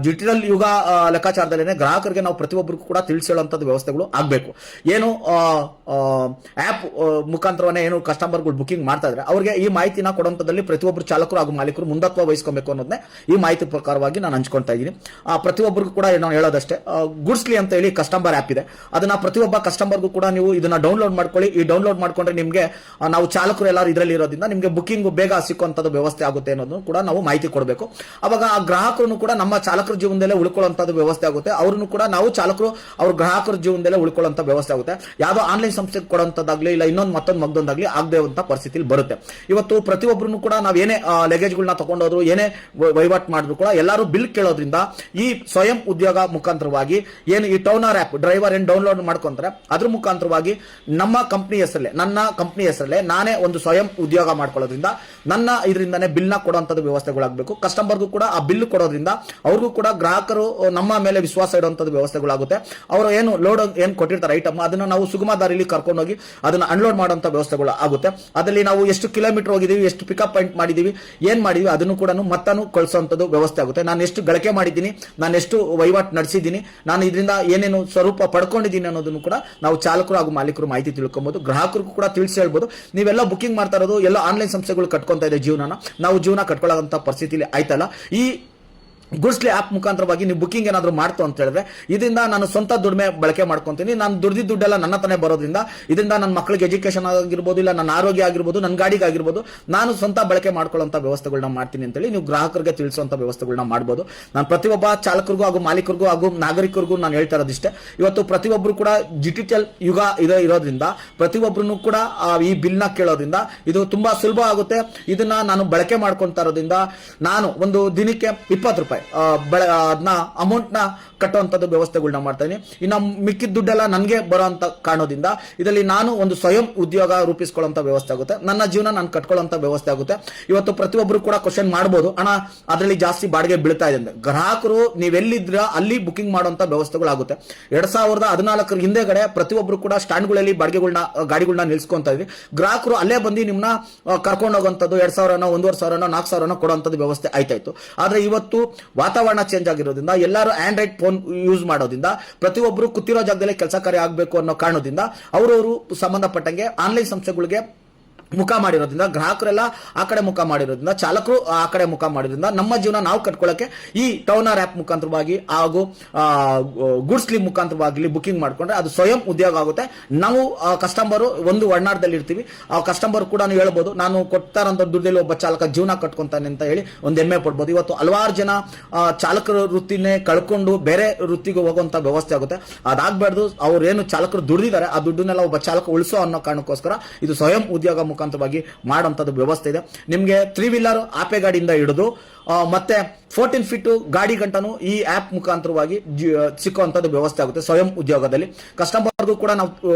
[SPEAKER 4] ಡಿಜಿಟಲ್ ಯುಗ ಲೆಕ್ಕಾಚಾರದಲ್ಲೇ ಗ್ರಾಹಕರಿಗೆ ನಾವು ಪ್ರತಿಯೊಬ್ಬರಿಗೂ ಕೂಡ ತಿಳಿಸಿರುವಂತದ್ದು ವ್ಯವಸ್ಥೆಗಳು ಆಗಬೇಕು. ಏನು ಆಪ್ ಮುಖಾಂತರವೇ ಏನು ಕಸ್ಟಮರ್ಗಳು ಬುಕಿಂಗ್ ಮಾಡ್ತಾ ಇದ್ರೆ ಅವ್ರಿಗೆ ಈ ಮಾಹಿತಿನ ಕೊಡುವಂತದಲ್ಲಿ ಪ್ರತಿಯೊಬ್ಬರು ಚಾಲಕರು ಹಾಗೂ ಮಾಲೀಕರು ಮುಂದತ್ವ ವಹಿಸ್ಕೊಬೇಕು ಅನ್ನೋದನ್ನೇ ಈ ಮಾಹಿತಿ ಪ್ರಕಾರವಾಗಿ ನಾನು ಹಂಚ್ಕೊಳ್ತಾ ಇದ್ದೀನಿ. ಪ್ರತಿಯೊಬ್ಬರಿಗೂ ಕೂಡ ನಾನು ಹೇಳೋದಷ್ಟೇ, ಗುಡ್ಸ್ಲಿ ಅಂತ ಹೇಳಿ ಕಸ್ಟಮರ್ ಆಪ್ ಇದೆ. ಅದನ್ನ ಪ್ರತಿಯೊಬ್ಬ ಕಸ್ಟಮರ್ಗೂ ಕೂಡ ನೀವು ಇದನ್ನ ಡೌನ್ಲೋಡ್ ಮಾಡ್ಕೊಳ್ಳಿ. ಈ ಡೌನ್ಲೋಡ್ ಮಾಡ್ಕೊಂಡ್ರೆ ನಿಮಗೆ ನಾವು ಚಾಲಕರು ಎಲ್ಲರೂ ಇದರಲ್ಲಿ ಇರೋದ್ರಿಂದ ನಿಮಗೆ ಬುಕಿಂಗ್ ಬೇಗ ಸಿಕ್ಕುವಂತದ್ದು ವ್ಯವಸ್ಥೆ ಆಗುತ್ತೆ ಅನ್ನೋದನ್ನು ಕೂಡ ನಾವು ಮಾಹಿತಿ ಕೊಡಬೇಕು. ಅವಾಗ ಆ ಗ್ರಾಹಕರು ಕೂಡ ನಮ್ಮ ಚಾಲಕರ ಜೀವನದಲ್ಲೇ ಉಳ್ಕೊಳ್ಳುವಂತದ್ದು ವ್ಯವಸ್ಥೆ ಆಗುತ್ತೆ. ಅವ್ರನ್ನು ಕೂಡ ನಾವು ಚಾಲಕರು ಅವ್ರ ಗ್ರಾಹಕರ ಜೀವನದಲ್ಲೇ ಉಳ್ಕೊಳ್ಳುವಂತ ವ್ಯವಸ್ಥೆ ಆಗುತ್ತೆ. ಯಾವುದೋ ಆನ್ಲೈನ್ ಸಂಸ್ಥೆಗೆ ಕೊಡುವಂತದ್ದಾಗ್ಲಿ ಇಲ್ಲ ಇನ್ನೊಂದು ಮಗದೊಂದಾಗ್ಲಿ ಆಗದೆ ಇರುವಂತ ಪರಿಸ್ಥಿತಿಯಲ್ಲಿ ಬರುತ್ತೆ. ಇವತ್ತು ಪ್ರತಿಯೊಬ್ಬರು ಕೂಡ ನಾವು ಏನೇ ಲಗೇಜ್ಗಳನ್ನ ತಗೊಂಡೋದ್ರು, ಏನೇ ವಹಿವಾಟು ಮಾಡಿದ್ರು ಕೂಡ ಎಲ್ಲರೂ ಬಿಲ್ ಕೇಳೋದ್ರಿಂದ ಈ ಸ್ವಯಂ ಉದ್ಯೋಗ ಮುಖಾಂತರವಾಗಿ ಏನು ಈ ಟೌನರ್ ಆಪ್ ಡ್ರೈವರ್ ಏನ್ ಡೌನ್ಲೋಡ್ ಮಾಡ್ಕೊಂತಾರೆ ಅದ್ರ ಮುಖಾಂತರವಾಗಿ ನಮ್ಮ ಕಂಪ್ನಿ ಹೆಸರಲ್ಲೇ, ನನ್ನ ಕಂಪ್ನಿ ಹೆಸರಲ್ಲೇ ನಾನೇ ಒಂದು ಸ್ವಯಂ ಉದ್ಯೋಗ ಮಾಡ್ಕೊಳ್ಳೋದ್ರಿಂದ ನನ್ನ ಇದರಿಂದಾನೇ ಬಿಲ್ ನ ಕೊಡುವಂತದ್ದು ವ್ಯವಸ್ಥೆಗಳಾಗಬೇಕು. ಕಸ್ಟಮರ್ಗೂ ಕೂಡ ಆ ಬಿಲ್ ಕೊಡೋದ್ರಿಂದ ಅವ್ರಿಗೂ ಕೂಡ ಗ್ರಾಹಕರು ನಮ್ಮ ಮೇಲೆ ವಿಶ್ವಾಸ ಇಡುವಂತದ್ದು ವ್ಯವಸ್ಥೆಗಳಾಗುತ್ತೆ. ಅವರು ಏನು ಲೋಡ್ ಏನ್ ಕೊಟ್ಟಿರ್ತಾರೆ ಐಟಮ್ ಅದನ್ನ ನಾವು ಸುಗಮ ದಾರಿಯಲ್ಲಿ ಕರ್ಕೊಂಡೋಗಿ ಅದನ್ನ ಅನ್ಲೋಡ್ ಮಾಡುವಂತ ವ್ಯವಸ್ಥೆಗಳು ಆಗುತ್ತೆ. ಅದರಲ್ಲಿ ನಾವು ಎಷ್ಟು ಕಿಲೋಮೀಟರ್ ಹೋಗಿದೀವಿ, ಎಷ್ಟು ಪಿಕಪ್ ಪಾಯಿಂಟ್ ಮಾಡಿದೀವಿ, ಏನ್ ಮಾಡಿದೀವಿ ಅದನ್ನು ಕೂಡ ಮತ್ತನು ಕಳಿಸುವಂತದ್ದು ವ್ಯವಸ್ಥೆ ಆಗುತ್ತೆ. ನಾನು ಎಷ್ಟು ಗಳಿಕೆ ಮಾಡಿದ್ದೀನಿ, ನಾನು ಎಷ್ಟು ವಹಿವಾಟು ನಡೆಸಿದ್ದೀನಿ, ನಾನು ಇದರಿಂದ ಏನೇನು ಸ್ವರೂಪ ಪಡ್ಕೊಂಡಿದ್ದೀನಿ ಅನ್ನೋದನ್ನು ಕೂಡ ನಾವು ಚಾಲಕರು ಹಾಗೂ ಮಾಲೀಕರು ಮಾಹಿತಿ ತಿಳ್ಕೊಬಹುದು. ಗ್ರಾಹಕರಿಗೂ ಕೂಡ ತಿಳಿಸಿ ಹೇಳ್ಬೋದು. ನೀವೆಲ್ಲ ಬುಕಿಂಗ್ ಮಾಡ್ತಾ ಇರೋದು ಎಲ್ಲ ಆನ್ಲೈನ್ ಸಂಸ್ಥೆಗಳು ಕಟ್ಕೊಂತಾ ಇದೆ ಜೀವನ, ನಾವು ಜೀವನ ಕಟ್ಕೊಳ್ಳೋಂತ ಪರಿಸ್ಥಿತಿಲಿ ಆಯ್ತಲ್ಲ. ಈ ಗುಡ್ಸ್ಲಿ ಆಪ್ ಮುಖಾಂತರವಾಗಿ ನೀವು ಬುಕಿಂಗ್ ಏನಾದ್ರು ಮಾಡ್ತು ಅಂತ ಹೇಳಿದ್ರೆ ಇದರಿಂದ ನಾನು ಸ್ವಂತ ದುಡಿಮೆ ಬಳಕೆ ಮಾಡ್ಕೊಂತೀನಿ. ನಾನು ದುಡ್ದಿದ್ದ ದುಡ್ಡೆಲ್ಲ ನನ್ನ ತಾನೇ ಬರೋದ್ರಿಂದ ಇದರಿಂದ ನನ್ನ ಮಕ್ಕಳಿಗೆ ಎಜುಕೇಶನ್ ಆಗಿರ್ಬೋದು, ಇಲ್ಲ ನನ್ನ ಆರೋಗ್ಯ ಆಗಿರ್ಬೋದು, ನನ್ನ ಗಾಡಿಗೆ ಆಗಿರ್ಬೋದು, ನಾನು ಸ್ವಂತ ಬಳಕೆ ಮಾಡ್ಕೊಳ್ಳುವಂತ ವ್ಯವಸ್ಥೆಗಳನ್ನ ಮಾಡ್ತೀನಿ ಅಂತೇಳಿ ನೀವು ಗ್ರಾಹಕರಿಗೆ ತಿಳಿಸುವಂತ ವ್ಯವಸ್ಥೆಗಳನ್ನ ಮಾಡ್ಬೋದು. ನಾನು ಪ್ರತಿಯೊಬ್ಬ ಚಾಲಕರಿಗೂ ಹಾಗೂ ಮಾಲೀಕರಿಗೂ ಹಾಗೂ ನಾಗರಿಕರಿಗೂ ನಾನು ಹೇಳ್ತಾ ಇರೋದಿಷ್ಟೇ, ಇವತ್ತು ಪ್ರತಿಯೊಬ್ಬರು ಕೂಡ ಡಿಜಿಟಲ್ ಯುಗ ಇರೋದ್ರಿಂದ ಪ್ರತಿಯೊಬ್ಬರು ಕೂಡ ಈ ಬಿಲ್ ನ ಕೇಳೋದ್ರಿಂದ ಇದು ತುಂಬಾ ಸುಲಭ ಆಗುತ್ತೆ. ಇದನ್ನ ನಾನು ಬಳಕೆ ಮಾಡ್ಕೊಂತಾ ಇರೋದ್ರಿಂದ ನಾನು ಒಂದು ದಿನಕ್ಕೆ 20 ರೂಪಾಯಿ ರೂಪಾಯಿ ಅದನ್ನ ಅಮೌಂಟ್ನ ಕಟ್ಟುವಂಥದ್ದು ವ್ಯವಸ್ಥೆಗಳನ್ನ ಮಾಡ್ತಾ ಇದೀನಿ. ಇನ್ನು ಮಿಕ್ಕಿದ ದುಡ್ಡೆಲ್ಲ ನನಗೆ ಬರೋಂಥ ಕಾರಣದಿಂದ ಇದರಲ್ಲಿ ನಾನು ಒಂದು ಸ್ವಯಂ ಉದ್ಯೋಗ ರೂಪಿಸ್ಕೊಳ್ಳೋಂಥ ವ್ಯವಸ್ಥೆ ಆಗುತ್ತೆ. ನನ್ನ ಜೀವನ ನಾನು ಕಟ್ಕೊಳ್ಳೋಂಥ ವ್ಯವಸ್ಥೆ ಆಗುತ್ತೆ. ಇವತ್ತು ಪ್ರತಿಯೊಬ್ಬರು ಕೂಡ ಕ್ವಶನ್ ಮಾಡ್ಬೋದು, ಅಣ್ಣ ಅದರಲ್ಲಿ ಜಾಸ್ತಿ ಬಾಡಿಗೆ ಬೀಳ್ತಾ ಇದೆ ಅಂತ. ಗ್ರಾಹಕರು ನೀವೆಲ್ಲಿದ್ರ ಅಲ್ಲಿ ಬುಕಿಂಗ್ ಮಾಡುವಂಥ ವ್ಯವಸ್ಥೆಗಳಾಗುತ್ತೆ. 2014 ಹಿಂದೆಗಡೆ ಪ್ರತಿಯೊಬ್ಬರು ಕೂಡ ಸ್ಟ್ಯಾಂಡ್ಗಳಲ್ಲಿ ಗಾಡಿಗಳನ್ನ ನಿಲ್ಸ್ಕೊಂತ ಇದ್ವಿ. ಗ್ರಾಹಕರು ಅಲ್ಲೇ ಬಂದು ನಿಮ್ಮನ್ನ ಕರ್ಕೊಂಡು ಹೋಗುವಂಥದ್ದು 2,000 1,500 4,000 ಕೊಡುವಂಥದ್ದು ವ್ಯವಸ್ಥೆ ಆಯ್ತಾಯ್ತು. ಆದ್ರೆ ಇವತ್ತು ವಾತಾವರಣ ಚೇಂಜ್ ಆಗಿರೋದ್ರಿಂದ ಎಲ್ಲರೂ ಆಂಡ್ರಾಯ್ಡ್ ಫೋನ್ ಯೂಸ್ ಮಾಡೋದ್ರಿಂದ ಪ್ರತಿಯೊಬ್ಬರು ಕೂತಿರೋ ಜಾಗದಲ್ಲಿ ಕೆಲಸ ಕಾರ್ಯ ಆಗಬೇಕು ಅನ್ನೋ ಕಾರಣದಿಂದ ಅವರವರು ಸಂಬಂಧಪಟ್ಟಂಗೆ ಆನ್ಲೈನ್ ಸಂಸ್ಥೆಗಳಿಗೆ ಮುಖ ಮಾಡಿರೋದ್ರಿಂದ, ಗ್ರಾಹಕರೆಲ್ಲ ಆ ಕಡೆ ಮುಖ ಮಾಡಿರೋದ್ರಿಂದ, ಚಾಲಕರು ಆ ಕಡೆ ಮುಖ ಮಾಡಿರೋದ್ರಿಂದ ನಮ್ಮ ಜೀವನ ನಾವು ಕಟ್ಕೊಳ್ಳೋಕೆ ಈ ಟೌನರ್ ಆ್ಯಪ್ ಮುಖಾಂತರವಾಗಿ ಹಾಗೂ ಗೂಡ್ಸ್ ಲೀವ್ ಮುಖಾಂತರವಾಗಿ ಬುಕಿಂಗ್ ಮಾಡ್ಕೊಂಡ್ರೆ ಅದು ಸ್ವಯಂ ಉದ್ಯೋಗ ಆಗುತ್ತೆ. ನಾವು ಕಸ್ಟಮರು ಒಂದು ಒಡನಾಟದಲ್ಲಿ ಇರ್ತೀವಿ. ಆ ಕಸ್ಟಮರ್ ಕೂಡ ಹೇಳ್ಬೋದು, ನಾನು ಕೊಡ್ತಾರಂತ ದುಡ್ಡಲ್ಲಿ ಒಬ್ಬ ಚಾಲಕ ಜೀವನ ಕಟ್ಕೊಂತಾನೆ ಅಂತ ಹೇಳಿ ಒಂದು ಹೆಮ್ಮೆ ಪಡ್ಬೋದು. ಇವತ್ತು ಹಲವಾರು ಜನ ಚಾಲಕರ ವೃತ್ತಿನೇ ಕಳ್ಕೊಂಡು ಬೇರೆ ವೃತ್ತಿಗೆ ಹೋಗುವಂತ ವ್ಯವಸ್ಥೆ ಆಗುತ್ತೆ. ಅದಾಗಬಾರ್ದು. ಅವ್ರೇನು ಚಾಲಕರು ದುಡಿದಿದ್ದಾರೆ ಆ ದುಡ್ಡನ್ನೆಲ್ಲ ಒಬ್ಬ ಚಾಲಕ ಉಳಿಸೋ ಅನ್ನೋ ಕಾರಣಕ್ಕೋಸ್ಕರ ಇದು ಸ್ವಯಂ ಉದ್ಯೋಗ ಮುಖಾಂತರವಾಗಿ ಮಾಡುವಂಥದ್ದು ವ್ಯವಸ್ಥೆ ಇದೆ. ನಿಮಗೆ 3 ವೀಲರ್ ಆಪೆ ಗಾಡಿಯಿಂದ ಹಿಡಿದು ಮತ್ತೆ 14 ಫೀಟ್ ಗಾಡಿ ಗಂಟನು ಈ ಆಪ್ ಮುಖಾಂತರವಾಗಿ ಸಿಕ್ಕುವಂಥದ್ದು ವ್ಯವಸ್ಥೆ ಆಗುತ್ತೆ. ಸ್ವಯಂ ಉದ್ಯೋಗದಲ್ಲಿ ಕಸ್ಟಮರ್ಗೂ ಕೂಡ ನಾವು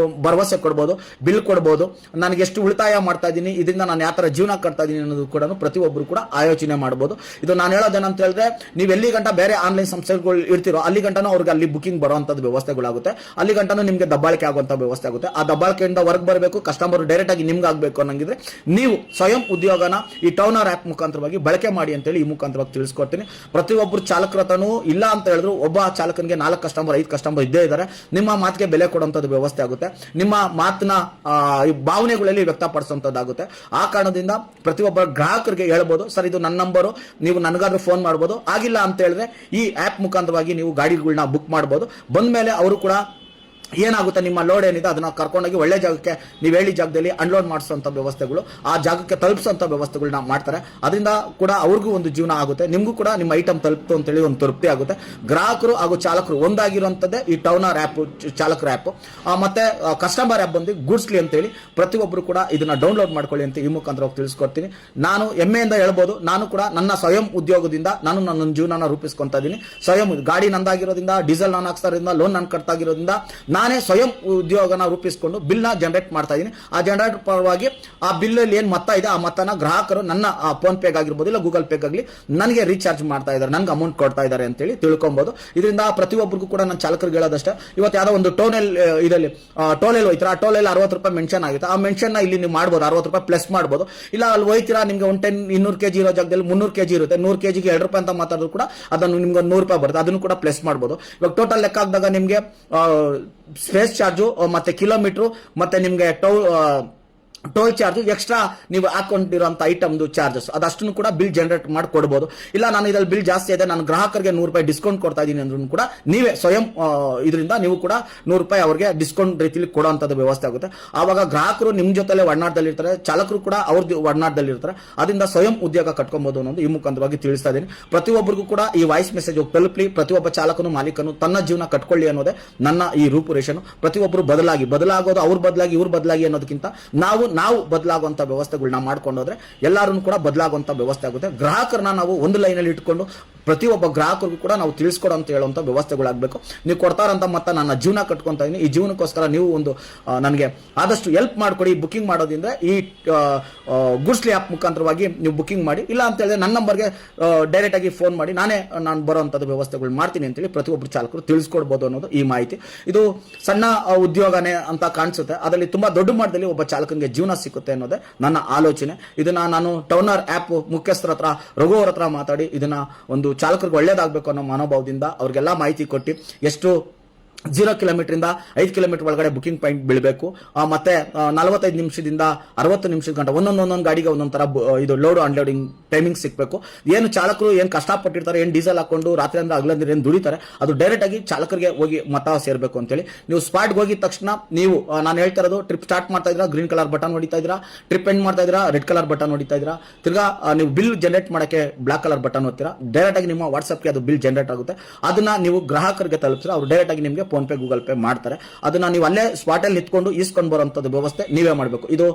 [SPEAKER 4] ಭರವಸೆ ಕೊಡ್ಬೋದು, ಬಿಲ್ ಕೊಡ್ಬೋದು, ನನಗೆ ಎಷ್ಟು ಉಳಿತಾಯ ಮಾಡ್ತಾ ಇದ್ದೀನಿ, ಇದರಿಂದ ನಾನು ಯಾವ ಥರ ಜೀವನ ಕಟ್ತಾ ಇದ್ದೀನಿ ಅನ್ನೋದು ಕೂಡ ಪ್ರತಿಯೊಬ್ಬರು ಕೂಡ ಆಯೋಚನೆ ಮಾಡ್ಬೋದು. ಇದು ನಾನು ಹೇಳೋದೇನಂತ ಹೇಳಿದ್ರೆ, ನೀವು ಎಲ್ಲಿ ಗಂಟ ಬೇರೆ ಆನ್ಲೈನ್ ಸಂಸ್ಥೆಗಳು ಇರ್ತೀರೋ ಅಲ್ಲಿ ಗಂಟನೂ ಅವ್ರಿಗೆ ಅಲ್ಲಿ ಬುಕಿಂಗ್ ಬರುವಂಥದ್ದು ವ್ಯವಸ್ಥೆಗಳಾಗುತ್ತೆ. ಅಲ್ಲಿ ಗಂಟನೂ ನಿಮಗೆ ದಬ್ಬಾಳಿಕೆ ಆಗುವಂಥ ವ್ಯವಸ್ಥೆ ಆಗುತ್ತೆ. ಆ ದಬ್ಬಾಳಿಕೆಯಿಂದ ಹೊರಗೆ ಬರಬೇಕು, ಕಸ್ಟಮರ್ ಡೈರೆಕ್ಟ್ ಆಗಿ ನಿಮ್ಗೆ ಆಗಬೇಕು ಅನ್ನಂಗಿದ್ರೆ ನೀವು ಸ್ವಯಂ ಉದ್ಯೋಗನ ಈ ಟೌನರ್ ಆಪ್ ಮುಖಾಂತರವಾಗಿ ಬಳಕೆ ಮಾಡಿ ಅಂತೇಳಿ ಈ ಮುಖಾಂತರವಾಗಿ ತಿಳಿಸ್ಕೊಡ್ತೀನಿ. ಪ್ರತಿಯೊಬ್ಬರು ಚಾಲಕರ ಹತ್ರನೂ ಇಲ್ಲ ಅಂತ ಹೇಳಿದ್ರು ಒಬ್ಬ ಚಾಲಕನಿಗೆ 4 ಕಸ್ಟಮರ್ 5 ಕಸ್ಟಮರ್ ಇದ್ದೇ ಇದ್ದಾರೆ. ನಿಮ್ಮ ಮಾತಿಗೆ ಬೆಲೆ ಕೊಡುವಂಥದ್ದು ವ್ಯವಸ್ಥೆ ಆಗುತ್ತೆ. ನಿಮ್ಮ ಮಾತನ್ನ ಭಾವನೆಗಳಲ್ಲಿ ವ್ಯಕ್ತಪಡಿಸುವಂಥದ್ದಾಗುತ್ತೆ. ಆ ಕಾರಣದಿಂದ ಪ್ರತಿಯೊಬ್ಬ ಗ್ರಾಹಕರಿಗೆ ಹೇಳ್ಬೋದು, ಸರ್ ಇದು ನನ್ನ ನಂಬರು, ನೀವು ನನಗಾದ್ರೂ ಫೋನ್ ಮಾಡ್ಬೋದು. ಆಗಿಲ್ಲ ಅಂತ ಹೇಳಿದ್ರೆ ಈ ಆಪ್ ಮುಖಾಂತರವಾಗಿ ನೀವು ಗಾಡಿಗಳನ್ನ ಬುಕ್ ಮಾಡ್ಬೋದು. ಬಂದ್ಮೇಲೆ ಅವರು ಕೂಡ ಏನಾಗುತ್ತೆ, ನಿಮ್ಮ ಲೋಡ್ ಏನಿದೆ ಅದನ್ನ ಕರ್ಕೊಂಡೋಗಿ ಒಳ್ಳೆ ಜಾಗಕ್ಕೆ ನೀವು ಹೇಳಿ ಜಾಗದಲ್ಲಿ ಅನ್ಲೋಡ್ ಮಾಡಿಸುವಂಥ ವ್ಯವಸ್ಥೆಗಳು, ಆ ಜಾಗಕ್ಕೆ ತಲುಪಿಸುವಂಥ ವ್ಯವಸ್ಥೆಗಳನ್ನ ಮಾಡ್ತಾರೆ. ಅದರಿಂದ ಕೂಡ ಅವ್ರಿಗೂ ಒಂದು ಜೀವನ ಆಗುತ್ತೆ, ನಿಮಗೂ ಕೂಡ ನಿಮ್ಮ ಐಟಮ್ ತಲುಪ್ತು ಅಂತೇಳಿ ಒಂದು ತೃಪ್ತಿ ಆಗುತ್ತೆ. ಗ್ರಾಹಕರು ಹಾಗೂ ಚಾಲಕರು ಒಂದಾಗಿರುವಂಥದ್ದೇ ಈ ಟೌನರ್ ಆ್ಯಪ್, ಚಾಲಕರ ಆ್ಯಪ್. ಮತ್ತೆ ಕಸ್ಟಮರ್ ಆ್ಯಪ್ ಬಂದು ಗೂಡ್ಸ್ಲಿ ಅಂತೇಳಿ ಪ್ರತಿಯೊಬ್ಬರು ಕೂಡ ಇದನ್ನ ಡೌನ್ಲೋಡ್ ಮಾಡ್ಕೊಳ್ಳಿ ಅಂತ ಈ ಮುಖಾಂತರ ತಿಳಿಸ್ಕೊಡ್ತೀನಿ. ನಾನು ಹೆಮ್ಮೆಯಿಂದ ಹೇಳ್ಬೋದು, ನಾನು ಕೂಡ ನನ್ನ ಸ್ವಯಂ ಉದ್ಯೋಗದಿಂದ ನಾನು ನನ್ನ ಜೀವನ ರೂಪಿಸ್ಕೊಂತ ಇದ್ದೀನಿ. ಸ್ವಯಂ ಗಾಡಿ ನಂದಾಗಿರೋದ್ರಿಂದ, ಡೀಸೆಲ್ ನಾನು ಹಾಕ್ತಾ ಇರೋದ್ರಿಂದ, ಲೋನ್ ನಾನು ಕಟ್ತಾ ಇರೋದ್ರಿಂದ ನಾನೇ ಸ್ವಯಂ ಉದ್ಯೋಗನ ರೂಪಿಸಿಕೊಂಡು ಬಿಲ್ ನ ಜನರೇಟ್ ಮಾಡ್ತಾ ಇದ್ದೀನಿ. ಆ ಜನರೇಟ್ ಪರವಾಗಿ ಆ ಬಿಲ್ ಅಲ್ಲಿ ಏನ್ ಮೊತ್ತ ಇದೆ ಆ ಮೊತ್ತನ ಗ್ರಾಹಕರು ನನ್ನ ಫೋನ್ ಪೇಗ್ ಆಗಿರ್ಬೋದು ಇಲ್ಲ ಗೂಗಲ್ ಪೇಗ್ ಆಗಲಿ ನನಗೆ ರೀಚಾರ್ಜ್ ಮಾಡ್ತಾ ಇದ್ದಾರೆ, ನನಗೆ ಅಮೌಂಟ್ ಕೊಡ್ತಾ ಇದ್ದಾರೆ ಅಂತೇಳಿ ತಿಳ್ಕೊಬಹುದು. ಇದರಿಂದ ಪ್ರತಿಯೊಬ್ಬರಿಗೂ ಕೂಡ ನನ್ನ ಚಾಲಕರಿಗೆ ಹೇಳೋದಷ್ಟೇ, ಇವತ್ತು ಯಾವ್ದೋ ಒಂದು ಟೋಲ್ ಇದರಲ್ಲಿ ಟೋಲ್ ಹೋಯ್ತೀರಾ, ಆ ಟೋಲಲ್ಲಿ 60 ರೂಪಾಯಿ ಮೆನ್ಷನ್ ಆಗುತ್ತೆ. ಆ ಮೆನ್ಷನ್ ಇಲ್ಲಿ ನೀವು ಮಾಡ್ಬೋದು, 60 ರೂಪಾಯಿ ಪ್ಲಸ್ ಮಾಡ್ಬೋದು. ಇಲ್ಲ ಅಲ್ಲಿ ಹೋಯ್ತೀರಾ, ನಿಮ್ಗೆ 200 kg ಇರೋ ಜಾಗದಲ್ಲಿ 300 kg ಇರುತ್ತೆ, 100 kg 2 ರೂಪಾಯಿ ಅಂತ ಮಾತಾಡಿದ್ರು ಕೂಡ ಅದನ್ನು ನಿಮ್ಗೆ 100 ರೂಪಾಯಿ ಬರುತ್ತೆ, ಅದನ್ನು ಕೂಡ ಪ್ಲಸ್ ಮಾಡ್ಬೋದು. ಇವಾಗ ಟೋಟಲ್ ಲೆಕ್ಕ ಹಾಕಿದಾಗ ನಿಮ್ಗೆ ಸ್ಪೇಸ್ ಚಾರ್ಜು ಮತ್ತೆ ಕಿಲೋಮೀಟರ್ ಮತ್ತೆ ನಿಮ್ಗೆ ಟೋಲ್ ಚಾರ್ಜ್ ಎಕ್ಸ್ಟ್ರಾ ನೀವು ಹಾಕೊಂಡಿರುವಂತ ಐಟಮ್ದು ಚಾರ್ಜಸ್ ಅದಷ್ಟನ್ನು ಕೂಡ ಬಿಲ್ ಜನರೇಟ್ ಮಾಡಿ ಕೊಡ್ಬೋದು. ಇಲ್ಲ ನಾನು ಇದ್ರಲ್ಲಿ ಬಿಲ್ ಜಾಸ್ತಿ ಇದೆ, ನಾನು ಗ್ರಾಹಕರಿಗೆ 100 ರೂಪಾಯಿ ಡಿಸ್ಕೌಂಟ್ ಕೊಡ್ತಾ ಇದ್ದೀನಿ ಅಂದ್ರೂ ಕೂಡ ನೀವೇ ಸ್ವಯಂ ಇದರಿಂದ ನೀವು ಕೂಡ 100 ರೂಪಾಯಿ ಅವ್ರಿಗೆ ಡಿಸ್ಕೌಂಟ್ ರೀತಿಯಲ್ಲಿ ಕೊಡುವಂಥದ್ದು ವ್ಯವಸ್ಥೆ ಆಗುತ್ತೆ. ಆವಾಗ ಗ್ರಾಹಕರು ನಿಮ್ಮ ಜೊತೆಲೆ ಒಡನಾಟದಲ್ಲಿ ಇರ್ತಾರೆ, ಚಾಲಕರು ಕೂಡ ಅವ್ರದ್ದು ಒಡನಾಟದಲ್ಲಿ ಇರ್ತಾರೆ. ಅದರಿಂದ ಸ್ವಯಂ ಉದ್ಯೋಗ ಕಟ್ಕೊಬಹುದು ಅನ್ನೋದು ಈ ಮುಖಾಂತರವಾಗಿ ತಿಳಿಸ್ತಾ ಇದ್ದೀನಿ. ಪ್ರತಿಯೊಬ್ಬರಿಗೂ ಕೂಡ ಈ ವಾಯ್ಸ್ ಮೆಸೇಜ್ ತಲುಪಲಿ, ಪ್ರತಿಯೊಬ್ಬ ಚಾಲಕನು ಮಾಲೀಕನು ತನ್ನ ಜೀವನ ಕಟ್ಕೊಳ್ಳಿ ಅನ್ನೋದೇ ನನ್ನ ಈ ರೂಪುರೇಷನು. ಪ್ರತಿಯೊಬ್ಬರು ಬದಲಾಗೋದು ಅವ್ರು ಬದಲಾಗಿ ಇವ್ರು ಬದಲಾಗಿ ಅನ್ನೋದಕ್ಕಿಂತ ನಾವು ಬದಲಾಗುವಂತ ವ್ಯವಸ್ಥೆಗಳನ್ನ ಮಾಡ್ಕೊಂಡೋದ್ರೆ ಎಲ್ಲರೂ ಕೂಡ ಬದಲಾಗುವಂತ ವ್ಯವಸ್ಥೆ ಆಗುತ್ತೆ. ಗ್ರಾಹಕರನ್ನ ನಾವು ಒಂದು ಲೈನಲ್ಲಿ ಇಟ್ಕೊಂಡು ಪ್ರತಿಯೊಬ್ಬ ಗ್ರಾಹಕರಿಗೂ ಕೂಡ ನಾವು ತಿಳಿಸ್ಕೊಡೋ ಅಂತ ಹೇಳುವಂತ ವ್ಯವಸ್ಥೆಗಳಾಗಬೇಕು. ನೀವು ಕೊಡ್ತಾರಂತ ಮತ್ತೆ ನನ್ನ ಜೀವನ ಕಟ್ಕೊಂತ ಇದೀನಿ, ಈ ಜೀವನಕ್ಕೋಸ್ಕರ ನೀವು ಒಂದು ನನಗೆ ಆದಷ್ಟು ಹೆಲ್ಪ್ ಮಾಡ್ಕೊಡಿ. ಬುಕಿಂಗ್ ಮಾಡೋದ್ರಿಂದ ಈ ಗೂಡ್ಸ್ಲಿ ಆ್ಯಪ್ ಮುಖಾಂತರವಾಗಿ ನೀವು ಬುಕಿಂಗ್ ಮಾಡಿ, ಇಲ್ಲ ಅಂತ ಹೇಳಿದ್ರೆ ನನ್ನ ನಂಬರ್ಗೆ ಡೈರೆಕ್ಟ್ ಆಗಿ ಫೋನ್ ಮಾಡಿ ನಾನು ಬರೋಂಥದ್ದು ವ್ಯವಸ್ಥೆಗಳು ಮಾಡ್ತೀನಿ ಅಂತೇಳಿ ಪ್ರತಿಯೊಬ್ಬರು ಚಾಲಕರು ತಿಳಿಸ್ಕೊಡ್ಬೋದು ಅನ್ನೋದು ಈ ಮಾಹಿತಿ. ಇದು ಸಣ್ಣ ಉದ್ಯೋಗನೇ ಅಂತ ಕಾಣಿಸುತ್ತೆ, ಅದರಲ್ಲಿ ತುಂಬಾ ದೊಡ್ಡ ಮಟ್ಟದಲ್ಲಿ ಒಬ್ಬ ಚಾಲಕನಿಗೆ ಜೀವನ ಸಿಕ್ಕುತ್ತೆ ಅನ್ನೋದೇ ನನ್ನ ಆಲೋಚನೆ. ಇದನ್ನ ನಾನು ಟೌನರ್ ಆ್ಯಪ್ ಮುಖ್ಯಸ್ಥರ ಹತ್ರ ರಘು ಅವ್ರ ಹತ್ರ ಮಾತಾಡಿ ಇದನ್ನ ಒಂದು ಚಾಲಕರಿಗೆ ಒಳ್ಳೇದಾಗಬೇಕು ಅನ್ನೋ ಮನೋಭಾವದಿಂದ ಅವ್ರಿಗೆಲ್ಲ ಮಾಹಿತಿ ಕೊಟ್ಟು ಎಷ್ಟು 0 ಕಿಲೋಮೀಟರ್ 5 ಕಿಲೋಮೀಟರ್ ಒಳಗಡೆ ಬುಕಿಂಗ್ ಪಾಯಿಂಟ್ ಬೀಳಬೇಕು, ಮತ್ತೆ 45 ನಿಮಿಷದಿಂದ 60 ನಿಮಿಷದ ಗಂಟ ಒಂದೊಂದು ಗಾಡಿಗೆ ಒಂದೊಂದು ತರ ಇದು ಲೋಡ್ ಅನ್ಲೋಡಿಂಗ್ ಟೈಮಿಂಗ್ ಸಿಗಬೇಕು. ಏನು ಚಾಲಕರು ಏನು ಕಷ್ಟಪಟ್ಟಿರ್ತಾರೆ, ಏನು ಡೀಸೆಲ್ ಹಾಕೊಂಡು ರಾತ್ರಿ ಅಂದ್ರೆ ಹಗಲಂದ್ರೆ ಏನು ದುಡಿತಾರೆ, ಅದು ಡೈರೆಕ್ಟ್ ಆಗಿ ಚಾಲಕರಿಗೆ ಹೋಗಿ ಮತ ಸೇರಬೇಕು ಅಂತೇಳಿ ನೀವು ಸ್ಪಾಟ್ಗೆ ಹೋಗಿದ ತಕ್ಷಣ ನೀವು ನಾನು ಹೇಳ್ತಾ ಇರೋದು ಟ್ರಿಪ್ ಸ್ಟಾರ್ಟ್ ಮಾಡ್ತಾ ಇದ್ದೀರಾ, ಗ್ರೀನ್ ಕಲರ್ ಬಟನ್ ಹೊಡಿತಾ ಇದ್ದೀರಾ, ಟ್ರಿಪ್ ಎಂಡ್ ಮಾಡ್ತಾ ಇದ್ದೀರಾ, ರೆಡ್ ಕಲರ್ ಬಟನ್ ಹೊಡಿತಾ ಇದ್ದೀರಾ, ತಿರ್ಗಾ ನೀವು ಬಿಲ್ ಜನರೇಟ್ ಮಾಡಕ್ಕೆ ಬ್ಲಾಕ್ ಕಲರ್ ಬಟನ್ ಹೊಡ್ತೀರಾ, ಡೈರೆಕ್ಟ್ ಆಗಿ ನಿಮ್ಮ ವಾಟ್ಸ್ಆಪ್ಗೆ ಅದು ಬಿಲ್ ಜನರೇಟ್ ಆಗುತ್ತೆ. ಅದನ್ನ ನೀವು ಗ್ರಾಹಕರಿಗೆ ತಲುಪಿಸಿದ್ರೆ ಅವ್ರು ಡೈರೆಕ್ಟ್ ಆಗಿ ನಿಮಗೆ ಫೋನ್ ಪೇ ಗೂಗಲ್ ಪೇ ಮಾಡ್ತಾರೆ. ಅದನ್ನ ನೀವು ಅಲ್ಲೇ ಸ್ಪಾಟಲ್ಲಿ ನಿಂತ್ಕೊಂಡು ಈಸ್ಕೊಂಡು ಬರುವಂತದ್ದು ವ್ಯವಸ್ಥೆ ನೀವೇ ಮಾಡಬೇಕು. ಇದು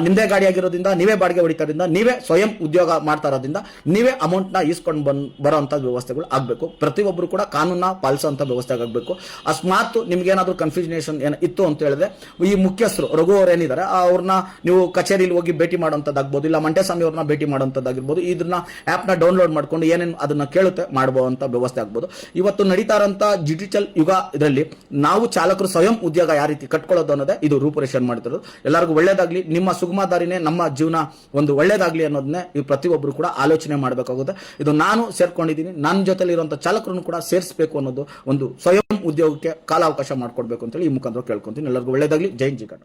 [SPEAKER 4] ನಿಮ್ದೇ ಗಾಡಿ ಆಗಿರೋದ್ರಿಂದ, ನೀವೇ ಬಾಡಿಗೆ ಹೊಡಿತಾರಿಂದ, ನೀವೇ ಸ್ವಯಂ ಉದ್ಯೋಗ ಮಾಡ್ತಾ ಇರೋದ್ರಿಂದ ನೀವೇ ಅಮೌಂಟ್ ನ ಈಸ್ಕೊಂಡು ಬರುವಂತ ವ್ಯವಸ್ಥೆಗಳು ಆಗಬೇಕು. ಪ್ರತಿಯೊಬ್ಬರು ಕೂಡ ಕಾನೂನ ಪಾಲಿಸುವಂತ ವ್ಯವಸ್ಥೆ ಆಗಬೇಕು. ಅಸ್ಮಾತ್ ನಿಮ್ಗೆ ಏನಾದ್ರು ಕನ್ಫ್ಯೂಷನೇಷನ್ ಇತ್ತು ಅಂತ ಹೇಳಿದ್ರೆ ಈ ಮುಖ್ಯಸ್ಥರು ರಘು ಅವ್ರು ಏನಿದ್ದಾರೆ ಅವ್ರನ್ನ ನೀವು ಕಚೇರಿಲಿ ಹೋಗಿ ಭೇಟಿ ಮಾಡುವಂತದ್ದಾಗ್ಬೋದು, ಇಲ್ಲ ಮಂಟೇಸ್ವಾಮಿ ಅವ್ರನ್ನ ಭೇಟಿ ಮಾಡುವಂತದ್ದಾಗಿರ್ಬೋದು. ಇದನ್ನ ಆಪ್ ನ ಡೌನ್ಲೋಡ್ ಮಾಡ್ಕೊಂಡು ಏನೇನು ಅದನ್ನ ಕೇಳುತ್ತೆ ಮಾಡುವಂತ ವ್ಯವಸ್ಥೆ ಆಗ್ಬೋದು. ಇವತ್ತು ನಡೀತಾ ಇರೋಂತ ಡಿಜಿಟಲ್ ಯುಗ ಇದರಲ್ಲಿ ನಾವು ಚಾಲಕರು ಸ್ವಯಂ ಉದ್ಯೋಗ ಯಾವ ರೀತಿ ಕಟ್ಕೊಳ್ಳೋದು ಅನ್ನೋದೇ ಇದು ರೂಪುರೇಷೆ ಮಾಡ್ತಿರೋದು. ಎಲ್ಲರಿಗೂ ಒಳ್ಳೇದಾಗ್ಲಿ, ನಿಮ್ಮ ಸುಗಮದಾರಿನೇ ನಮ್ಮ ಜೀವನ ಒಂದು ಒಳ್ಳೇದಾಗ್ಲಿ ಅನ್ನೋದನ್ನೇ ಈ ಪ್ರತಿಯೊಬ್ಬರು ಕೂಡ ಆಲೋಚನೆ ಮಾಡಬೇಕಾಗುತ್ತೆ. ಇದು ನಾನು ಸೇರ್ಕೊಂಡಿದ್ದೀನಿ, ನನ್ನ ಜೊತೆಲಿ ಇರುವಂತಹ ಚಾಲಕರನ್ನು ಕೂಡ ಸೇರಿಸಬೇಕು ಅನ್ನೋದು ಒಂದು ಸ್ವಯಂ ಉದ್ಯೋಗಕ್ಕೆ ಕಾಲಾವಕಾಶ ಮಾಡ್ಕೊಡ್ಬೇಕು ಅಂತೇಳಿ ಈ ಮುಖಾಂತರ ಕೇಳ್ಕೊಂತೀನಿ. ಎಲ್ಲರಿಗೂ ಒಳ್ಳೇದಾಗ್ಲಿ. ಜೈ ಜಿಗಣ.